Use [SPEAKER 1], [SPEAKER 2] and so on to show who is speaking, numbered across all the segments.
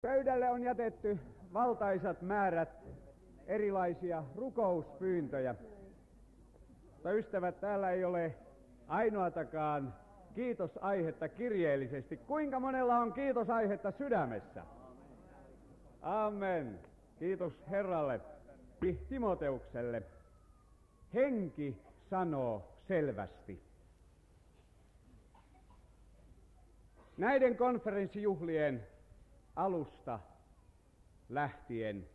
[SPEAKER 1] Pöydälle on jätetty valtaisat määrät erilaisia rukouspyyntöjä. Mutta ystävät, täällä ei ole ainoatakaan kiitosaihetta kirjeellisesti. Kuinka monella on kiitosaihetta sydämessä? Amen. Kiitos Herralle. Timoteukselle. Henki sanoo selvästi. Näiden konferenssijuhlien alusta lähtien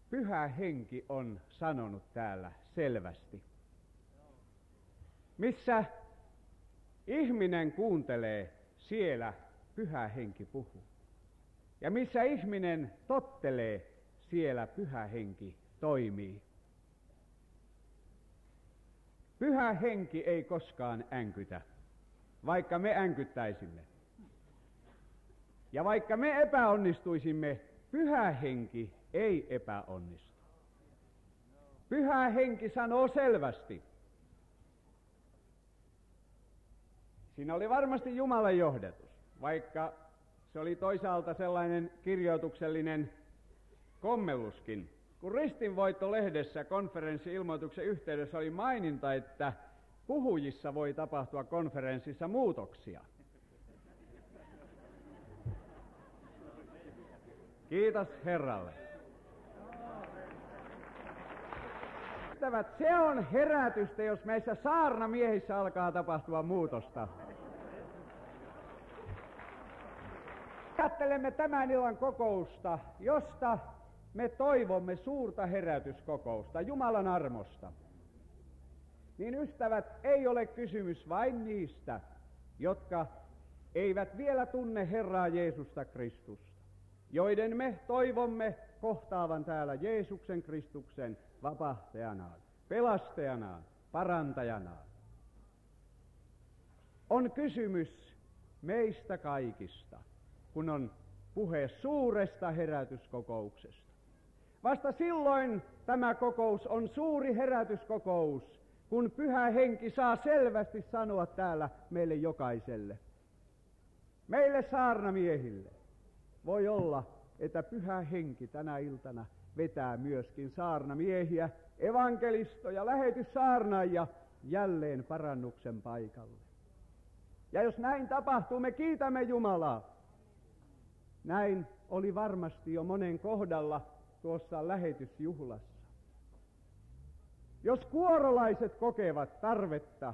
[SPEAKER 1] Pyhä Henki on sanonut täällä selvästi. Missä ihminen kuuntelee, siellä Pyhä Henki puhuu. Ja missä ihminen tottelee, siellä Pyhä Henki toimii. Pyhä Henki ei koskaan änkytä, vaikka me änkyttäisimme. Ja vaikka me epäonnistuisimme, Pyhä Henki ei epäonnistu. Pyhä Henki sanoo selvästi. Siinä oli varmasti Jumalan johdatus, vaikka se oli toisaalta sellainen kirjoituksellinen kommelluskin. Kun Ristinvoitto-lehdessä konferenssi-ilmoituksen yhteydessä oli maininta, että puhujissa voi tapahtua konferenssissa muutoksia. Kiitos Herralle. Ystävät, se on herätystä, jos meissä saarnamiehissä alkaa tapahtua muutosta. Ajattelemme tämän illan kokousta, josta me toivomme suurta herätyskokousta, Jumalan armosta. Niin ystävät, ei ole kysymys vain niistä, jotka eivät vielä tunne Herraa Jeesusta Kristusta, joiden me toivomme kohtaavan täällä Jeesuksen Kristuksen vapahtajanaan, pelastajanaan, parantajanaan. On kysymys meistä kaikista, kun on puhe suuresta herätyskokouksesta. Vasta silloin tämä kokous on suuri herätyskokous, kun Pyhä Henki saa selvästi sanoa täällä meille jokaiselle. Meille saarnamiehille. Voi olla, että Pyhä Henki tänä iltana vetää myöskin saarnamiehiä, evankelistoja, lähetyssaarnaajia jälleen parannuksen paikalle. Ja jos näin tapahtuu, me kiitämme Jumalaa. Näin oli varmasti jo monen kohdalla tuossa lähetysjuhlassa. Jos kuorolaiset kokevat tarvetta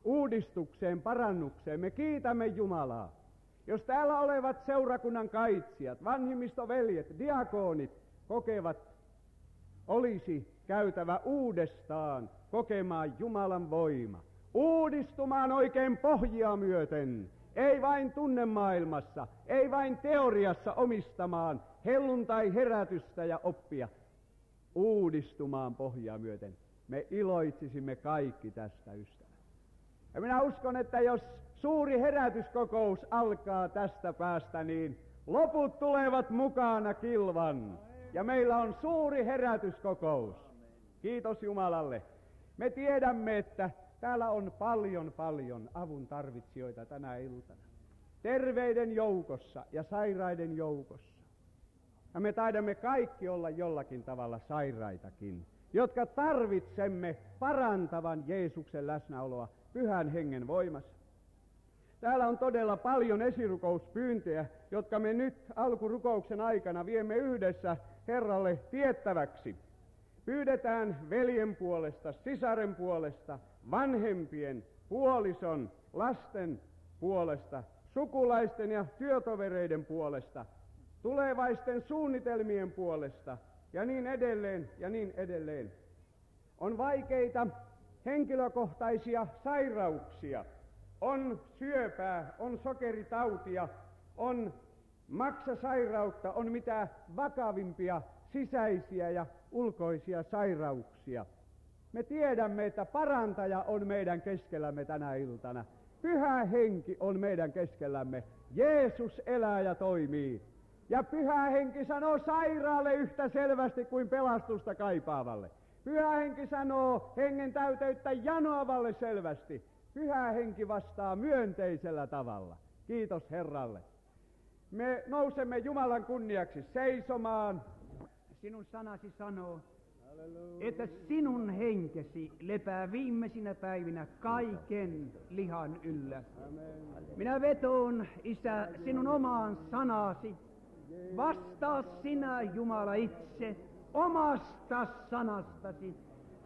[SPEAKER 1] uudistukseen, parannukseen, me kiitämme Jumalaa. Jos täällä olevat seurakunnan kaitsijat, vanhimmistoveljet, diakoonit kokevat, olisi käytävä uudestaan kokemaan Jumalan voima, uudistumaan oikein pohjia myöten, ei vain tunnemaailmassa, ei vain teoriassa omistamaan helluntai-herätystä ja oppia, uudistumaan pohjia myöten. Me iloitsisimme kaikki tästä, ystävät. Ja minä uskon, että jos suuri herätyskokous alkaa tästä päästä, niin loput tulevat mukana kilvan. Ja meillä on suuri herätyskokous. Kiitos Jumalalle. Me tiedämme, että täällä on paljon avun tarvitsijoita tänä iltana. Terveiden joukossa ja sairaiden joukossa. Ja me taidamme kaikki olla jollakin tavalla sairaitakin, jotka tarvitsemme parantavan Jeesuksen läsnäoloa Pyhän Hengen voimassa. Täällä on todella paljon esirukouspyyntöjä, jotka me nyt alkurukouksen aikana viemme yhdessä Herralle tiettäväksi. Pyydetään veljen puolesta, sisaren puolesta, vanhempien, puolison, lasten puolesta, sukulaisten ja työtovereiden puolesta, tulevaisten suunnitelmien puolesta ja niin edelleen ja niin edelleen. On vaikeita henkilökohtaisia sairauksia, on syöpää, on sokeritautia, on maksasairautta, on mitä vakavimpia sisäisiä ja ulkoisia sairauksia. Me tiedämme, että parantaja on meidän keskellämme tänä iltana. Pyhä Henki on meidän keskellämme. Jeesus elää ja toimii. Ja Pyhä Henki sanoo sairaalle yhtä selvästi kuin pelastusta kaipaavalle. Pyhä Henki sanoo hengen täyteyttä janoavalle selvästi. Pyhä Henki vastaa myönteisellä tavalla. Kiitos Herralle. Me nousemme Jumalan kunniaksi seisomaan.
[SPEAKER 2] Sinun sanasi sanoo, että sinun henkesi lepää viimeisinä päivinä kaiken lihan yllä. Minä vetoon, Isä, sinun omaan sanasi. Vastaa sinä, Jumala, itse omasta sanastasi.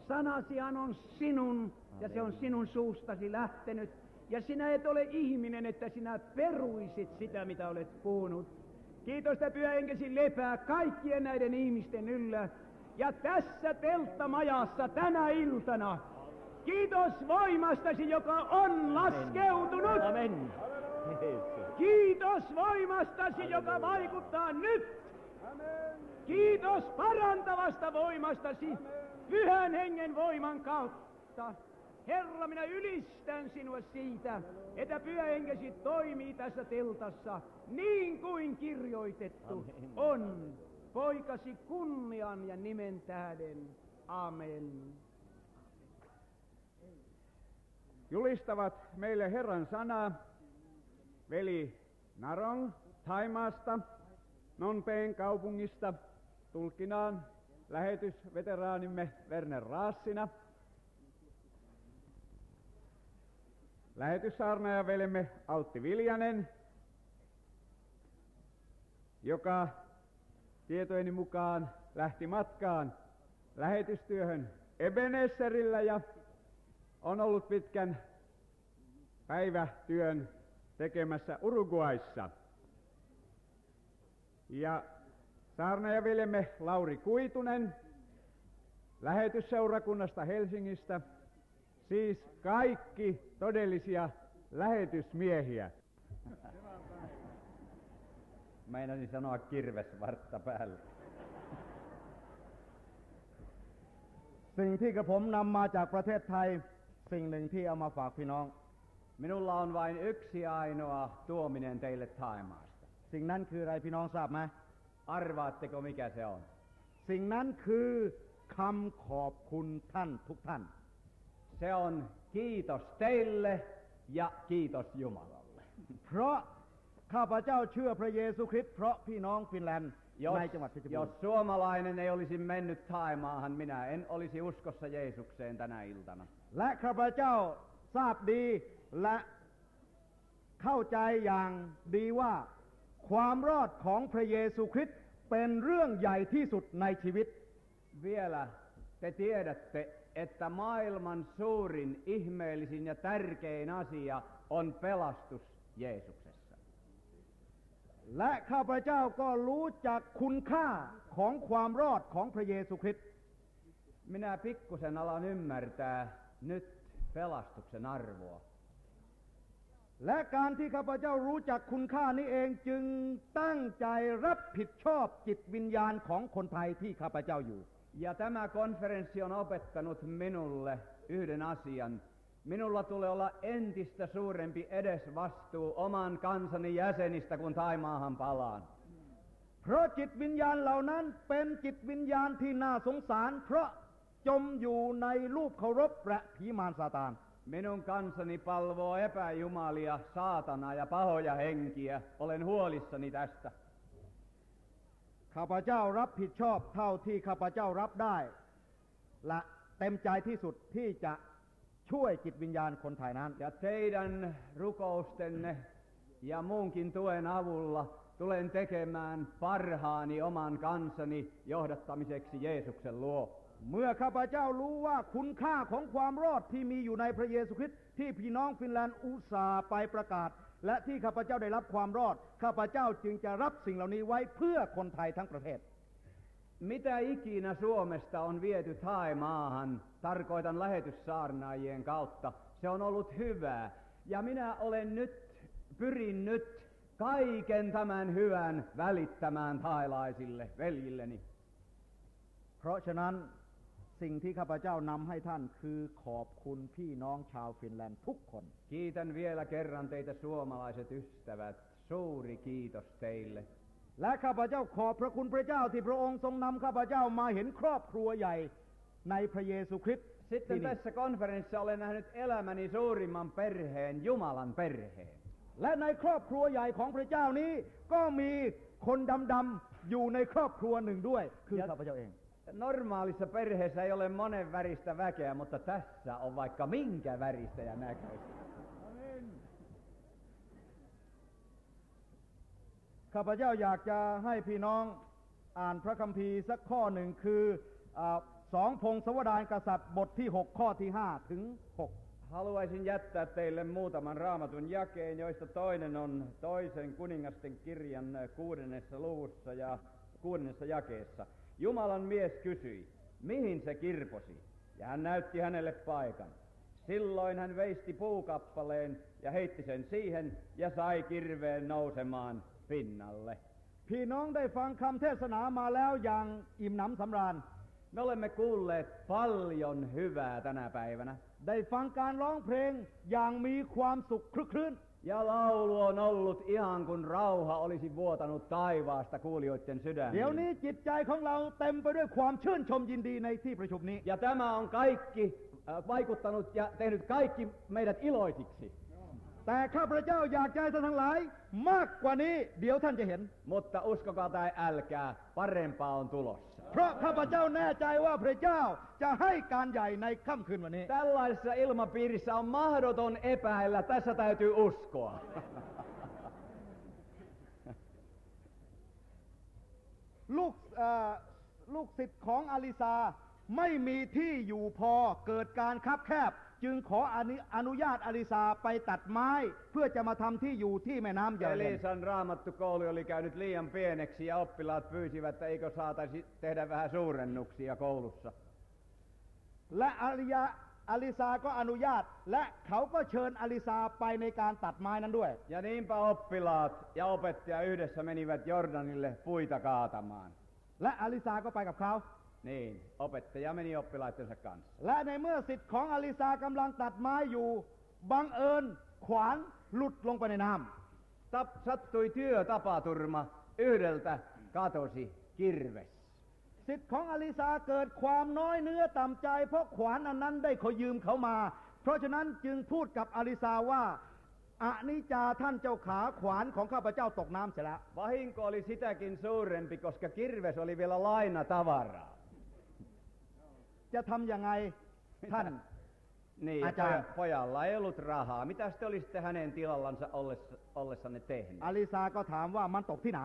[SPEAKER 2] Sanasihan on sinun ja se on sinun suustasi lähtenyt. Ja sinä et ole ihminen, että sinä peruisit sitä, mitä olet puhunut. Kiitos, että Pyhä Henkesi lepää kaikkien näiden ihmisten yllä. Ja tässä telttamajassa tänä iltana, kiitos voimastasi, joka on laskeutunut.
[SPEAKER 3] Amen.
[SPEAKER 2] Kiitos voimastasi, joka vaikuttaa nyt. Kiitos parantavasta voimastasi, Pyhän Hengen voiman kautta. Herra, minä ylistän sinua siitä, että Pyhä Henkesi toimii tässä teltassa niin kuin kirjoitettu on. Poikasi kunnian ja nimen tähden. Amen.
[SPEAKER 1] Julistavat meille Herran sanaa veli Narong Thaimaasta, Phnom Penh kaupungista, tulkkinaan lähetysveteraanimme Werner Raassina. Lähetyssaarnaajavelemme Altti Viljanen, joka tietojeni mukaan lähti matkaan lähetystyöhön Ebenezerillä ja on ollut pitkän päivätyön tekemässä Uruguayssa. Ja saarnaajaveljemme Lauri Kuitunen lähetysseurakunnasta Helsingistä, siis kaikki todellisia lähetysmiehiä.
[SPEAKER 3] Meinasin sanoa kirvesvartta päälle.
[SPEAKER 4] สิ่งที่กระผมนำมาจากประเทศไทยสิ่งหนึ่งที่เอามาฝากพี่น้อง
[SPEAKER 3] Minulla on vain yksi ainoa tuominen teille Thaimaasta.
[SPEAKER 4] สิ่งนั้นคืออะไรพี่น้องทราบไหม
[SPEAKER 3] Arvaatteko mikä se on?
[SPEAKER 4] สิ่งนั้นคือคำขอบคุณท่านทุกท่าน
[SPEAKER 3] Se on kiitos teille ja kiitos Jumalalle.
[SPEAKER 4] เพราะข้าพเจ้าเชื่อพระเยซูคริสต์เพราะพี่น้องฟินแลนด์ในจังหวัดเพชรบูร
[SPEAKER 3] Jos
[SPEAKER 4] ณ์
[SPEAKER 3] suomalainen ei olisi mennyt Thaimaahan, minä en olisi uskossa Jeesukseen tänä iltana.
[SPEAKER 4] และข้าพเจ้าทราบดีและเข้าใจอย่างดีว่าความรอดของพระเยซูคริสต์เป็นเรื่องใหญ่ที่สุดในชีวิต
[SPEAKER 3] Vielä te tiedätte, että maailman suurin, ihmeellisin ja tärkein asia on pelastus Jeesuksessa.
[SPEAKER 4] และข้าพเจ้าก็รู้จักคุณค่าของความรอดของพระเยซูคริสต์
[SPEAKER 3] Minä pikkusen alan ymmärtää nyt pelastuksen arvoa.
[SPEAKER 4] และการที่ข้าพเจ้ารู้จักคุณค่านี้เองจึงตั้งใจรับผิดชอบจิตวิญญาณของคนไทยที่ข้าพเจ้าอยู่
[SPEAKER 3] Ja tämä konferenssi on opettanut minulle yhden asian. Minulla tulee olla entistä suurempi edesvastuu oman kansani jäsenistä, kun Taimaahan palaan.
[SPEAKER 4] เพราะจิตวิญญาณเหล่านั้นเป็นจิตวิญญาณที่น่าสงสารเพราะจมอยู่ในรูปเคารพและผีมารซาตาน
[SPEAKER 3] Minun kansani palvoo epäjumalia, saatanaa ja pahoja henkiä. Olen huolissani tästä.
[SPEAKER 4] ข้าพเจ้ารับผิดชอบเท่าที่ข้าพเจ้ารับได้และเต็มใจที่สุดที่จะช่วยจิตวิญญาณคนไทยนั้น
[SPEAKER 3] Ja teidän rukoustenne ja muunkin tuen avulla tulen tekemään parhaani oman kansani johdattamiseksi Jeesuksen luo.
[SPEAKER 4] เมื่อข้าพเจ้ารู้ว่าคุณค่าของความรอดที่มีอยู่ในพระเยซูคริสต์ที่พี่น้องฟินแลนด์อุตส่าห์ไปประกาศและที่ข้าพเจ้าได้รับความรอดข้าพเจ้าจึงจะรับสิ่งเหล่านี้ไว้เพื่อคนไทยทั้งประเทศ
[SPEAKER 3] Mitä ikinä Suomesta on viety Thaimaahan, tarkoitan lähetyssaarnaajien kautta, se on ollut hyvää. Ja minä pyrin nyt kaiken tämän hyvän välittämään thailaisille veljilleni.
[SPEAKER 4] เพราะฉะนั้นสิ่งที่ข้าพเจ้านำให้ท่านคือขอบคุณพี่น้องชาวฟินแลนด์ทุกคน
[SPEAKER 3] Kiitän vielä kerran teitä suomalaiset ystävät. Suuri kiitos teille.
[SPEAKER 4] และข้าพเจ้าขอบพระคุณพระเจ้าที่พระองค์ทรงนำข้าพเจ้ามาเห็นครอบครัวใหญ่ในพระเยซูคริสต์
[SPEAKER 3] Sitten tässä konferenssissa olen nähnyt elämäni suurimman perheen, Jumalan perheen.
[SPEAKER 4] และในครอบครัวใหญ่ของพระเจ้านี้ก็มีคนดำๆอยู่ในครอบครัวหนึ่งด้วยคือข้าพเจ้าเอง
[SPEAKER 3] Normaalissa perheessä ei ole monen väristä väkeä, mutta tässä on vaikka minkä väristä ja näköistä.
[SPEAKER 4] ข้าพเจ้าอยากจะให้พี่น้องอ่านพระคัมภีร์สักข้อหนึ่งคือ2 พงศาวดารกษัตริย์บทที่6ข้อที่5ถึง6
[SPEAKER 3] Haluaisin jättää teille muutaman raamatun jakeen, joista toinen on toisen kuningasten kirjan 6. luvussa ja 6. jakeessa. Jumalan mies kysyi, mihin se kirposi, ja hän näytti hänelle paikan. Silloin hän veisti puukappaleen ja heitti sen siihen ja sai kirveen nousemaan pinnalle.
[SPEAKER 4] พี่น้องได้ฟังคำเทศนามาแล้วอย่างอิ่มหนำสำราญ
[SPEAKER 3] Me olemme kuulleet paljon hyvää tänä päivänä.
[SPEAKER 4] ได้ฟังการร้องเพลงอย่างมีความสุขคลึกครื้น
[SPEAKER 3] Ja laulu on ollut ihan kuin rauha olisi vuotanut taivaasta kuulijoiden
[SPEAKER 4] เดี๋ยว
[SPEAKER 3] sydämiin.
[SPEAKER 4] นี้จิตใจของเราเต็มไปด้วยความชื่นชมยินดีในที่ประชุมนี้
[SPEAKER 3] Ja tämä on kaikki vaikuttanut ja tehnyt kaikki meidät iloisiksi.
[SPEAKER 4] แต่ข้าพเจ้าอยากใจท่านทั้งหลายมากกว่านี้เดี๋ยวท่านจะเห็น
[SPEAKER 3] Mutta uskokaa tai älkää, parempaa on tulossa.
[SPEAKER 4] เพราะข้าพเจ้าแน่ใจว่าพระเจ้าจะให้การใหญ่ในค่ำคืนวันนี้
[SPEAKER 3] Tällaisessa ilmapiirissä on mahdoton epäillä, tässä täytyy uskoa.
[SPEAKER 4] ลูกศิษย์ของอลิซาไม่มีที่อยู่พอเกิดการคับแคบจึงขออนุญาตอลิซาไปตัดไม้เพื่อจะมาทำที่อยู่ที่แม่น้ำยอร์แดน
[SPEAKER 3] Elisan raamattukoulu oli käynyt liian pieneksi ja oppilaat pyysivät, että eikö saataisi tehdä vähän suurennuksia koulussa.
[SPEAKER 4] และอลิซาก็อนุญาตและเขาก็เชิญอลิซาไปในการตัดไม้นั้นด้วย
[SPEAKER 3] Ja niinpä oppilaat ja opettaja yhdessä menivät Jordanille puita kaatamaan.
[SPEAKER 4] และอลิซาก็ไปกับเขา
[SPEAKER 3] Niin, opettaja meni oppilaittensa kanssa.
[SPEAKER 4] และในเมื่อศิษย์ของอลิซากำลังตัดไม้อยู่บังเอิญขวานหลุดลงไปในน้ำ
[SPEAKER 3] Sattui työtapaturma, yhdeltä katosi kirves.
[SPEAKER 4] ศิษย์ของอลิซาเกิดความน้อยเนื้อต่ำใจเพราะขวานอันนั้นได้เขายืมเขามาเพราะฉะนั้นจึงพูดกับอลิซาว่าอนิจจาท่านเจ้าขาขวานของข้าพเจ้าตกน้ำเสียแล้ว
[SPEAKER 3] Vahinko oli sitäkin suurempi, koska kirves oli vielä lainatavaraa.
[SPEAKER 4] จะทำยังไงท่าน
[SPEAKER 3] Niin,
[SPEAKER 4] Ajan.
[SPEAKER 3] pojalla ei ollut rahaa. Mitä te olisitte hänen tilallansa ollessanne tehneet?
[SPEAKER 4] อลิซาก็ถามว่ามันตกที่ไหน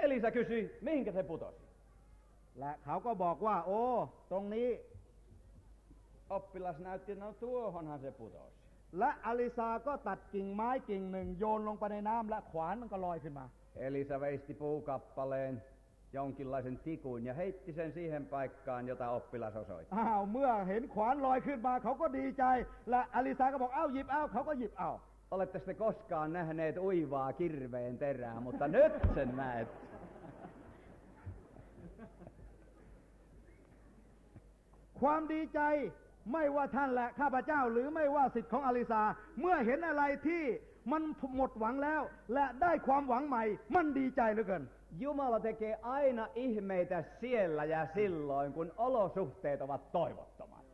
[SPEAKER 3] Elisa kysyi, mihinkä se putosi?
[SPEAKER 4] และเขาก็บอกว่าโอ้ตรงนี้
[SPEAKER 3] Oppilas näytti, no tuohonhan se putosi.
[SPEAKER 4] และอลิซาก็ตัดกิ่งไม้กิ่งหนึ่งโยนลงไปในน้ำและขวานมันก็ลอยขึ้นมา
[SPEAKER 3] Elisa veisti puukappaleen jonkinlaisen tikun ja heitti sen siihen paikkaan, jota oppilas osoitti.
[SPEAKER 4] เมื่อเห็นขวานลอยขึ้นมาเขาก็ดีใจและอลิซาก็บอกหยิบเอาเขาก็หยิบเอา
[SPEAKER 3] Olette sitten koskaan nähneet uivaa kirveen terää, mutta nyt sen näet.
[SPEAKER 4] ความดีใจไม่ว่าท่านและข้าพเจ้าหรือไม่ว่าศิษย์ของอลิซาเมื่อเห็นอะไรที่มันหมดหวังแล้วและได้ความหวังใหม่มันดีใจเหลือเกิน
[SPEAKER 3] Jumala tekee aina ihmeitä siellä ja silloin, kun olosuhteet ovat toivottomat.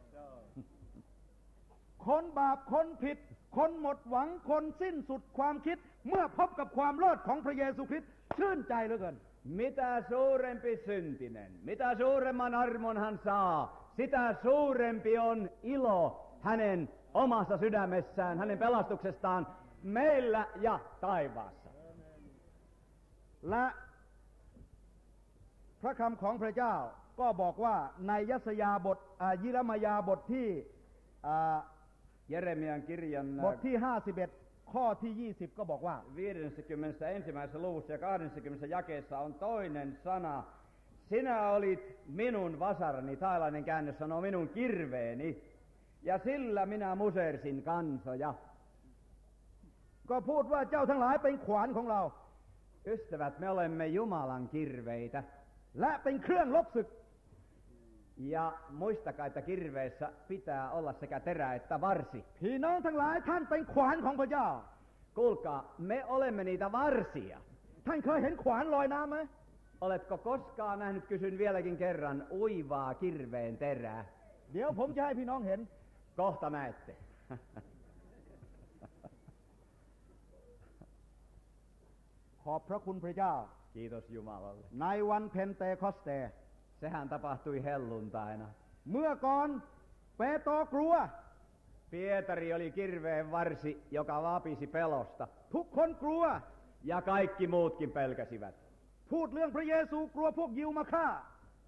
[SPEAKER 4] คนบาปคนผิดคนหมดหวังคนสิ้นสุดความคิดเมื่อพบกับความรอดของพระเยซูคริสต์ชื่นใจเหลือเกิน
[SPEAKER 3] Mitä suurempi syntinen, mitä suuremman armon hän saa, sitä suurempi on ilo hänen omassa sydämessään, hänen pelastuksestaan meillä ja taivaassa.
[SPEAKER 4] และพระคำของพระเจ้าก็บอกว่าในยิรมยาบทที่
[SPEAKER 3] Jeremian kirjan
[SPEAKER 4] บทที่51ข้อที่20ก็บอกว่า
[SPEAKER 3] 51. luvussa ja 20. jakeessa on toinen sana. Sinä olit minun vasarani, tailainen käännös sanoo minun kirveeni, ja sillä minä musersin kansoja.
[SPEAKER 4] ก็พูดว่าเจ้าทั้งหลายเป็นขวานของเรา
[SPEAKER 3] Ystävät, me olemme Jumalan kirveitä.
[SPEAKER 4] และเป็นเครื่องลบศึก
[SPEAKER 3] Ja muistakaa, että kirveessä pitää olla sekä terä että varsi.
[SPEAKER 4] พี่น้องทั้งหลายท่านเป็นขวานของพระเจ้า
[SPEAKER 3] Kuulkaa, me olemme niitä varsia.
[SPEAKER 4] ท่านเคยเห็นขวานลอยน้ำไหม
[SPEAKER 3] Oletko koskaan nähnyt, kysyn vieläkin kerran, uivaa kirveen terää?
[SPEAKER 4] เดี๋ยวผมจะให้พี่น้องเห็น
[SPEAKER 3] Kohta näette.
[SPEAKER 4] ขอบพระคุณพระเจ้า
[SPEAKER 3] Kiitos Jumalalle.
[SPEAKER 4] ในวันเพนเตคอสเต
[SPEAKER 3] Sehän tapahtui helluntaina.
[SPEAKER 4] เมื่อก่อนเปโตรกลัว
[SPEAKER 3] Pietari oli kirveen varsi, joka vapisi pelosta.
[SPEAKER 4] ทุกคนกลัว
[SPEAKER 3] Ja kaikki muutkin pelkäsivät.
[SPEAKER 4] พูดเรื่องพระเยซูกลัวพวกยิวมาฆ่า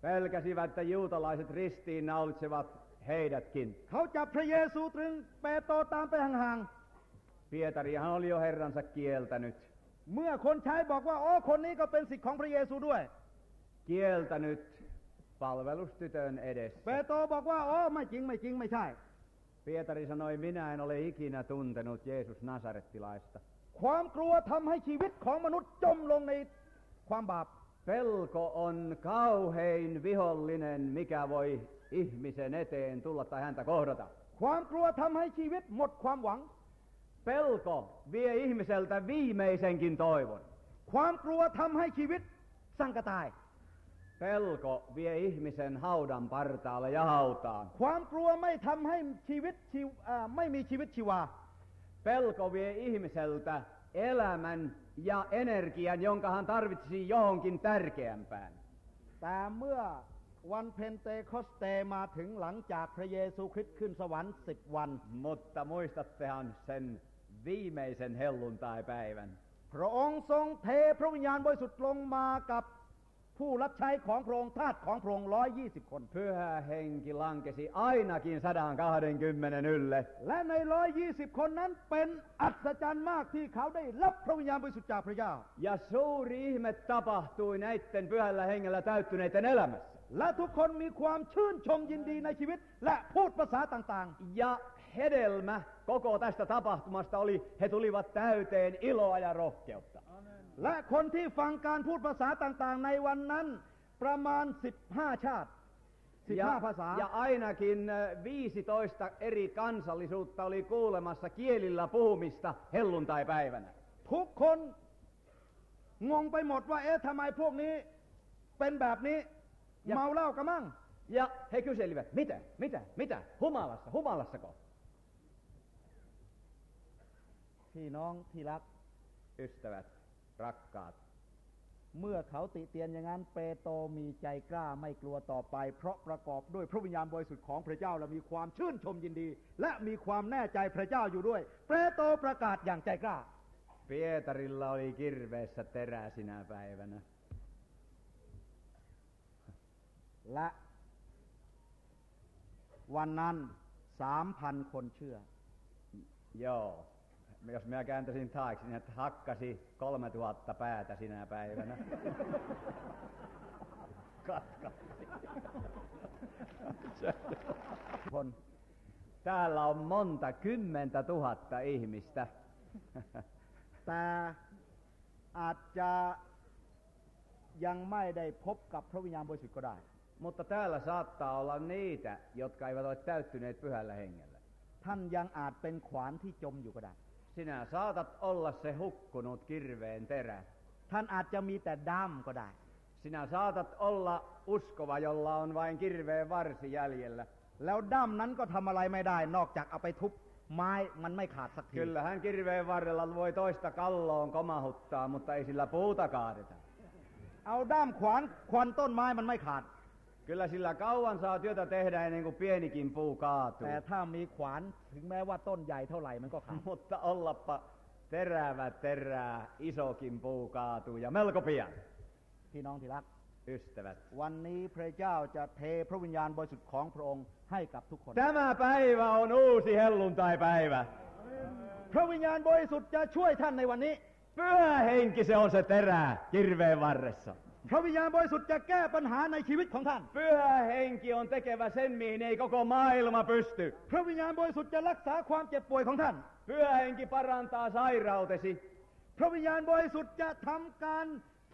[SPEAKER 3] Pelkäsivät, että juutalaiset ristiinnaulitsevat heidätkin.
[SPEAKER 4] เขาจับพระเยซูตรึงเปโตรตามไปห่าง
[SPEAKER 3] Pietarihan oli jo Herransa kieltänyt.
[SPEAKER 4] ๆเมื่อคนใช้บอกว่าโอ้คนนี้ก็เป็นศิษย์ของพระเยซูด้วย
[SPEAKER 3] Kieltänyt palvelustytön edessä.
[SPEAKER 4] เปโตรบอกว่าโอ้ไม่จริงไม่ใช่
[SPEAKER 3] Pietari sanoi, minä en ole ikinä tuntenut Jeesus Nasarettilaista.
[SPEAKER 4] ความกลัวทำให้ชีวิตของมนุษย์จมลงในความบาป
[SPEAKER 3] Pelko on kauhein vihollinen, mikä voi ihmisen eteen tulla tai häntä kohdata.
[SPEAKER 4] ความกลัวทำให้ชีวิตหมดความหวัง
[SPEAKER 3] Pelko vie ihmiseltä viimeisenkin toivon.
[SPEAKER 4] ความกลัวทำให้ชีวิตสังกตาย
[SPEAKER 3] Pelko vie ihmisen haudan partaalle ja hautaan.
[SPEAKER 4] ความกลัวไม่ทำให้ชีวิตไม่มีชีวิตชีวา
[SPEAKER 3] Pelko vie ihmiseltä elämän ja energian, jonka hän tarvitsisi johonkin tärkeämpään.
[SPEAKER 4] แต่เมื่อวันเพนเตคอสเตมาถึงหลังจากพระเยซูคริสต์ขึ้นสวรรค์10 วัน
[SPEAKER 3] Mutta muistattehan sen viimeisen helluntaipäivän.
[SPEAKER 4] พระองค์ทรงเทพระวิญญาณบริสุทธิ์ลงมากับผู้รับใช้ของพระองค์ทาสของพระองค์120 คน
[SPEAKER 3] Pyhä henki lankesi ainakin 120 ylle.
[SPEAKER 4] และใน120 คนนั้นเป็นอัศจรรย์มากที่เขาได้รับพระวิญญาณบริสุทธิ์จากพระเจ้า
[SPEAKER 3] Ja suuri ihme tapahtui näiden pyhällä hengellä täyttyneiden elämässä.
[SPEAKER 4] และทุกคนมีความชื่นชมยินดีในชีวิตและพูดภาษาต่าง
[SPEAKER 3] Ja hedelmä koko tästä tapahtumasta oli, he tulivat täyteen iloa ja rohkeutta.
[SPEAKER 4] ๆและคนที่ฟังการพูดภาษาต่างๆในวันนั้นประมาณ15 ชาติ15 ภาษา
[SPEAKER 3] Ja ainakin 15 eri kansallisuutta oli kuulemassa kielillä puhumista helluntaipäivänä.
[SPEAKER 4] ทุกคนงงไปหมดว่าทำไมพวกนี้เป็นแบบนี้เมาเหล้ากันมั่ง
[SPEAKER 3] Ja he kyselivät, mitä? Humalassako?
[SPEAKER 4] พี่น้องที่รัก
[SPEAKER 3] Ystävät, rakkaat.
[SPEAKER 4] เมื่อเขาติเตียนอย่างนั้นเปโตรมีใจกล้าไม่กลัวต่อไปเพราะประกอบด้วยพระวิญญาณบริสุทธิ์ของพระเจ้าและมีความชื่นชมยินดีและมีความแน่ใจพระเจ้าอยู่ด้วยเปโตรประกาศอย่างใจกล้า
[SPEAKER 3] Pietarilla oli kirveessä terä sinä päivänä.
[SPEAKER 4] และวันนั้น 3,000 คนเชื่อ
[SPEAKER 3] Joo. Jos minä kääntäisin taakse, niin että hakkasi 3000 päätä sinä päivänä. Katkasti. Täällä on monta 10 000 ihmistä.
[SPEAKER 4] แต่อาจจะยังไม่ได้พบกับพระวิญญาณบริสุทธิ์ก็ได้
[SPEAKER 3] Mutta täällä saattaa olla niitä, jotka eivät ole täyttyneet pyhällä hengellä.
[SPEAKER 4] ท่านยังอาจเป็นขวานที่จมอยู่ก็ได้
[SPEAKER 3] Sinä saatat olla se hukkunut kirveen terä.
[SPEAKER 4] ท่านอาจจะมีแต่ด้ามก็ได้
[SPEAKER 3] Sinä saatat olla uskova, jolla on vain kirveen varsi jäljellä.
[SPEAKER 4] แล้วด้ามนั้นก็ทำอะไรไม่ได้นอกจากเอาไปทุบไม้มันไม่ขาดสักที
[SPEAKER 3] Kyllähän kirveen varrella voi toista kalloon komahuttaa, mutta ei sillä puuta kaadeta.
[SPEAKER 4] เอาด้ามขวานควันต้นไม้มันไม่ขาด
[SPEAKER 3] Kyllä sillä kauan saa työtä tehdä ennen kuin pienikin puu kaatuu.
[SPEAKER 4] แต่ถ้ามีขวานถึงแม้ว่าต้นใหญ่เท่าไหร่มันก็ขาด
[SPEAKER 3] Mutta ollappa terävä terää, isokin puu kaatuu ja melko pian.
[SPEAKER 4] พี่น้องที่รัก
[SPEAKER 3] Ystävät.
[SPEAKER 4] วันนี้พระเจ้าจะเทพระวิญญาณบริสุทธิ์ของพระองค์ให้กับทุกคน
[SPEAKER 3] Tämä päivä on uusi helluntaipäivä.
[SPEAKER 4] พระวิญญาณบริสุทธิ์จะช่วยท่านในวันนี้
[SPEAKER 3] Pyhä henki se on se terä kirveen varressa.
[SPEAKER 4] พระวิญญาณบริสุทธิ์จะแก้ปัญหาในชีวิตของท่าน
[SPEAKER 3] Pyhä henki on tekevä sen, mihin ei koko maailma pysty.
[SPEAKER 4] พระวิญญาณบริสุทธิ์จะรักษาความเจ็บป่วยของท่าน
[SPEAKER 3] Pyhä henki parantaa sairautesi.
[SPEAKER 4] พระวิญญาณบริสุทธิ์จะทำการ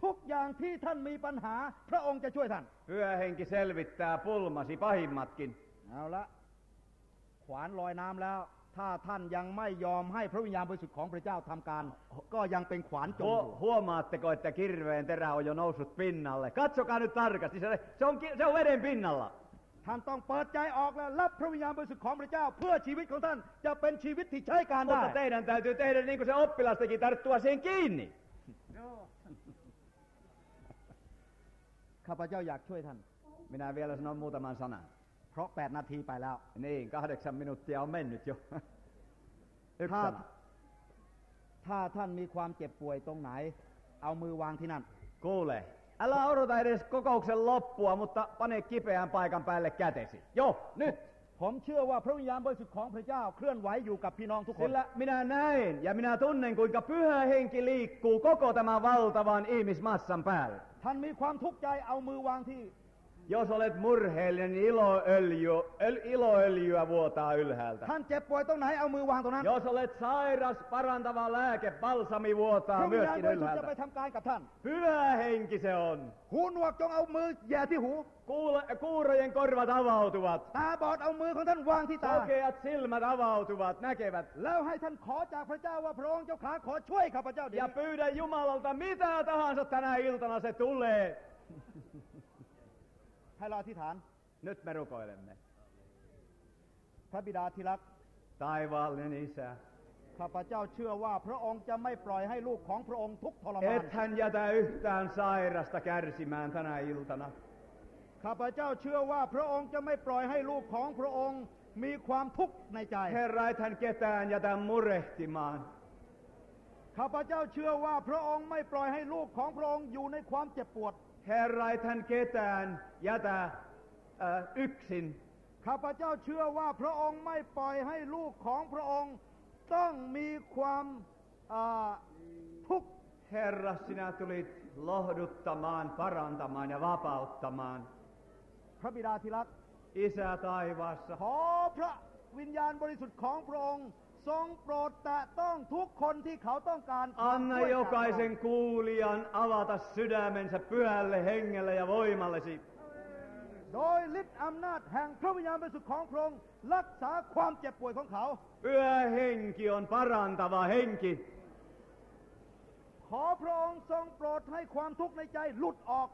[SPEAKER 4] ทุกอย่างที่ท่านมีปัญหาพระองค์จะช่วยท่าน
[SPEAKER 3] Pyhä henki selvittää pulmasi pahimmatkin.
[SPEAKER 4] เอาละขวานลอยน้ำแล้วถ้าท่านยังไม่ยอมให้พระวิญญาณบริสุทธิ์ของพระเจ้าทำการก็ยังเป็นขวานจมอยู่
[SPEAKER 3] Huomaatteko, että kirveen terä on jo noussut pinnalle? Katsokaa nyt tarkasti, se on veden pinnalla.
[SPEAKER 4] ท่านต้องเปิดใจออกแล้วรับพระวิญญาณบริสุทธิ์ของพระเจ้าเพื่อชีวิตของท่านจะเป็นชีวิตที่ใช้การได้
[SPEAKER 3] Mutta teidän täytyy tehdä niin kuin se oppilas teki, tarttua siihen kiinni.
[SPEAKER 4] ข้าพเจ้าอยากช่วยท่าน
[SPEAKER 3] Minä vielä sanon muutaman sanan.
[SPEAKER 4] เพราะ8 นาทีไปแล้ว
[SPEAKER 3] Niin, 8 minuuttia on mennyt jo. 1
[SPEAKER 4] ถ้า
[SPEAKER 3] sana.
[SPEAKER 4] ท่านมีความเจ็บป่วยตรงไหนเอามือวางที่นั่น
[SPEAKER 3] Kuule, älä odota edes kokouksen loppua, mutta pane kipeän paikan päälle kätesi. Jo, nyt!
[SPEAKER 4] ผมเชื่อว่าพระวิญญาณบริสุทธิ์ของพระเจ้าเคลื่อนไหวอยู่กับพี่น้องทุกคน
[SPEAKER 3] Sillä minä näin ja minä tunnen, kuinka pyhä henki liikkuu koko tämän valtavan ihmismassan päällä.
[SPEAKER 4] ท่านมีความทุกข์ใจเอามือวางที่
[SPEAKER 3] Jos olet murheellinen, niin iloöljyä vuotaa ylhäältä.
[SPEAKER 4] ท่านเจ็บป่วยตรงไหนเอามือวางตรงนั้น
[SPEAKER 3] Jos olet sairas, parantava lääke, balsami
[SPEAKER 4] พ
[SPEAKER 3] vuotaa
[SPEAKER 4] ระวิญญาณ
[SPEAKER 3] myöskin
[SPEAKER 4] บริสุทธิ์จะไป
[SPEAKER 3] ylhäältä.
[SPEAKER 4] ทำการกับท่าน
[SPEAKER 3] Pyhä henki se on.
[SPEAKER 4] หูหนวกจงเอามือแย่ที่หู
[SPEAKER 3] Kuurojen korvat avautuvat.
[SPEAKER 4] ตาบอดเอามือของท่านวางที่ตา
[SPEAKER 3] Sokeat silmät avautuvat, näkevät.
[SPEAKER 4] แล้วให้ท่านขอจากพระเจ้าว่าพระองค์เจ้าขาขอช่วยข้าพเจ้าเดี๋ยว
[SPEAKER 3] Ja pyydä Jumalalta mitä tahansa tänä iltana se tulee.
[SPEAKER 4] ให้เราอธิษฐาน
[SPEAKER 3] Nyt me rukoilemme.
[SPEAKER 4] พระบิดาที่รัก
[SPEAKER 3] Taivaallinen Isä,
[SPEAKER 4] ข้าพเจ้าเชื่อว่าพระองค์จะไม่ปล่อยให้ลูกของพระองค์ทุกข์ทรมาน
[SPEAKER 3] et hän jätä yhtään sairasta kärsimään tänä iltana.
[SPEAKER 4] ข้าพเจ้าเชื่อว่าพระองค์จะไม่ปล่อยให้ลูกของพระองค์มีความทุกข์ในใจ
[SPEAKER 3] Herra, et hän ketään jätä murehtimaan.
[SPEAKER 4] ข้าพเจ้าเชื่อว่าพระองค์ไม่ปล่อยให้ลูกของพระองค์อยู่ในความเจ็บปวด
[SPEAKER 3] Herra, et hän ketään jätä yksin.
[SPEAKER 4] ข้าพเจ้าเชื่อว่าพระองค์ไม่ปล่อยให้ลูกของพระองค์ต้องมีความทุกข์
[SPEAKER 3] Herra, sinä tulit lohduttamaan, parantamaan ja vapauttamaan.
[SPEAKER 4] พระบิดาที่รัก
[SPEAKER 3] Isä taivaassa,
[SPEAKER 4] ขอพระวิญญาณบริสุทธิ์ของพระองค์ทรงโปรดแตะต้องทุกคนที่เขาต้องการความ
[SPEAKER 3] anna
[SPEAKER 4] ช่วยจาก
[SPEAKER 3] jokaisen kuulijan avata sydämensä pyhälle hengelle ja voimallesi.
[SPEAKER 4] โดยฤทธิ์อำนาจแห่งพระวิญญาณบริสุทธิ์ของพระองค์รักษาความเจ็บป่วยของเขา
[SPEAKER 3] Pyhä henki on parantava henki.
[SPEAKER 4] ขอพระองค์ทรงโปรดให้ความทุกข์ในใจหลุดออก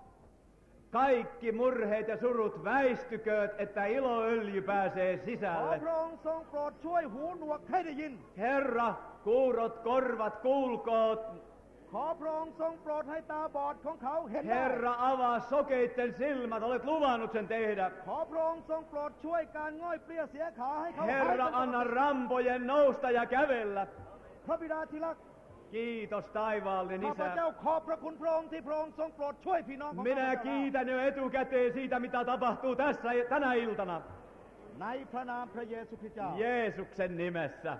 [SPEAKER 3] Kaikki murheet ja surut väistykööt, että iloöljy pääsee
[SPEAKER 4] ขอ
[SPEAKER 3] sisälle.
[SPEAKER 4] พระองค์ทรงโปรดช่วยหูหนวกให้ได้ยิน
[SPEAKER 3] Herra, kuurot korvat kuulkoot.
[SPEAKER 4] ขอพระองค์ทรงโปรดให้ตาบอดของเขาเห็นได้
[SPEAKER 3] Herra, avaa sokeitten silmät, olet luvannut sen tehdä.
[SPEAKER 4] ขอพระองค์ทรงโปรดช่วยการง่อยเปรี้ยเสียขาให้เขาหาย
[SPEAKER 3] Herra,
[SPEAKER 4] เป็นปก
[SPEAKER 3] anna
[SPEAKER 4] ติ
[SPEAKER 3] rampojen nousta ja kävellä.
[SPEAKER 4] พระบิดาที่รัก
[SPEAKER 3] Kiitos taivaallinen
[SPEAKER 4] ข้าพ
[SPEAKER 3] Isä.
[SPEAKER 4] เจ้าขอบพระคุณพระองค์ที่พระองค์ทรงโปรดช่วยพี่น้องของ
[SPEAKER 3] Minä
[SPEAKER 4] ข้าพเจ้า
[SPEAKER 3] kiitän jo etukäteen siitä, mitä tapahtuu tänä iltana.
[SPEAKER 4] ในพระนามพระเยซูคริสต์เจ้า
[SPEAKER 3] Jeesuksen nimessä.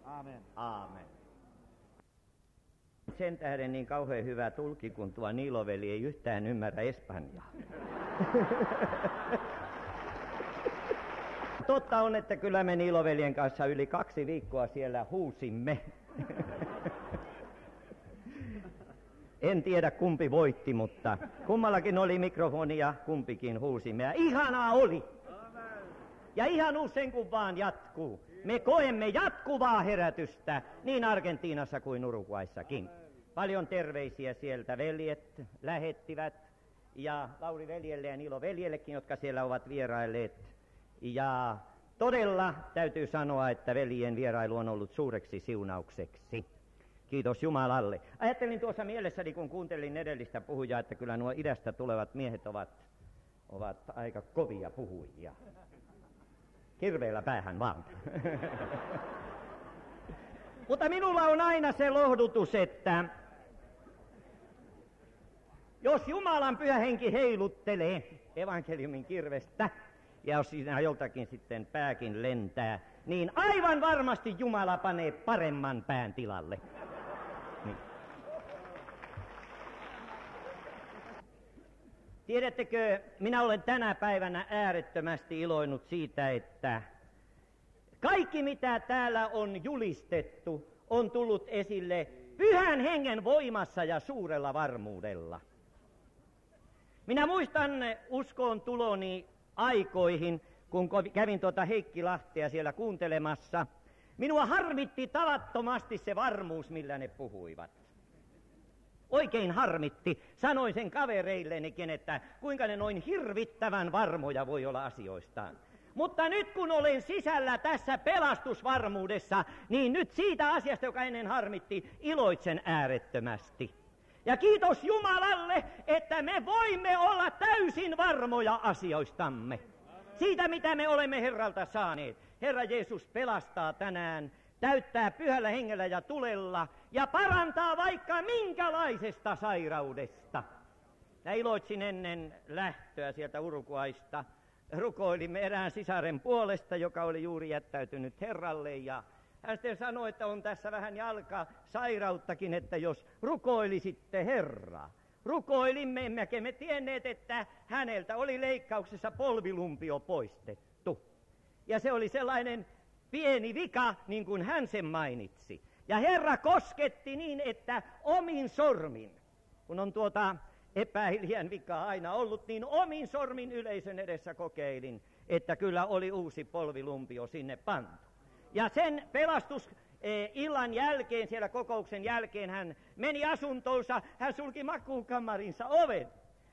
[SPEAKER 4] อาเมน
[SPEAKER 3] Aamen.
[SPEAKER 5] Sen tähden niin kauhean hyvä tulkki, kun tuo Niiloveli ei yhtään ymmärrä espanjaa. Totta on, että kyllä me Niiloveljen kanssa yli 2 viikkoa siellä huusimme. En tiedä kumpi voitti, mutta kummallakin oli mikrofoni ja kumpikin huusimme. Ja ihanaa oli! Ja ihanuus sen kun vaan jatkuu. Me koemme jatkuvaa herätystä niin Argentiinassa kuin Uruguaissakin. Paljon terveisiä sieltä veljet lähettivät ja Lauri veljelle ja Niilo veljellekin, jotka siellä ovat vierailleet. Ja todella täytyy sanoa, että veljien vierailu on ollut suureksi siunaukseksi. Kiitos Jumalalle. Ajattelin tuossa mielessäni, kun kuuntelin edellistä puhujaa, että kyllä nuo idästä tulevat miehet ovat aika kovia puhujia. Kirveellä päähän vaan. Mutta minulla on aina se lohdutus, että jos Jumalan pyhä henki heiluttelee evankeliumin kirvestä, ja jos siinä joltakin sitten pääkin lentää, niin aivan varmasti Jumala panee paremman pään tilalle. Niin. Tiedättekö, minä olen tänä päivänä äärettömästi iloinut siitä, että kaikki mitä täällä on julistettu on tullut esille pyhän hengen voimassa ja suurella varmuudella. Minä muistan uskoon tuloni aikoihin, kun kävin Heikki Lahtea siellä kuuntelemassa. Minua harmitti tavattomasti se varmuus, millä ne puhuivat. Oikein harmitti. Sanoin sen kavereillenikin, että kuinka ne noin hirvittävän varmoja voi olla asioistaan. Mutta nyt kun olen sisällä tässä pelastusvarmuudessa, niin nyt siitä asiasta, joka ennen harmitti, iloitsen äärettömästi. Ja kiitos Jumalalle, että me voimme olla täysin varmoja asioistamme. Siitä, mitä me olemme Herralta saaneet. Herra Jeesus pelastaa tänään, täyttää pyhällä hengellä ja tulella ja parantaa vaikka minkälaisesta sairaudesta. Ja iloitsin ennen lähtöä sieltä Uruguaista. Rukoilimme erään sisaren puolesta, joka oli juuri jättäytynyt Herralle, ja hän sitten sanoi, että on tässä vähän jalkasairauttakin, että jos rukoilisitte Herraa. Rukoilimme, emmekä me tienneet, että häneltä oli leikkauksessa polvilumpio poistettu. Ja se oli sellainen pieni vika, niin kuin hän sen mainitsi. Ja Herra kosketti niin, että omin sormin, kun on epäilijän vikaa aina ollut, niin omin sormin yleisön edessä kokeilin, että kyllä oli uusi polvilumpio sinne pantu. Ja sen illan jälkeen, siellä kokouksen jälkeen, hän meni asuntoonsa, hän sulki makuukamarinsa oven.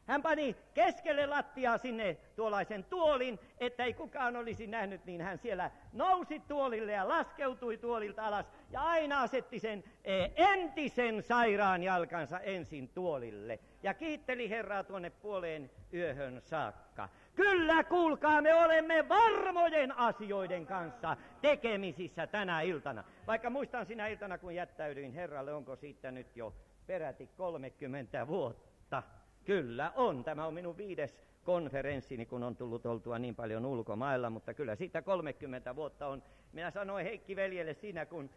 [SPEAKER 5] Hän pani keskelle lattiaa sinne tuollaisen tuolin, että ei kukaan olisi nähnyt, niin hän siellä nousi tuolille ja laskeutui tuolilta alas ja aina asetti sen entisen sairaan jalkansa ensin tuolille ja kiitteli Herraa tuonne puoleen yöhön saakka. Kyllä, kuulkaa, me olemme varmojen asioiden kanssa tekemisissä tänä iltana. Vaikka muistan sinä iltana, kun jättäydyin Herralle, onko siitä nyt jo peräti 30 vuotta. Kyllä on. Tämä on minun 5. konferenssini, kun on tullut oltua niin paljon ulkomailla, mutta kyllä siitä 30 vuotta on. Minä sanoin Heikki veljelle siinä, kun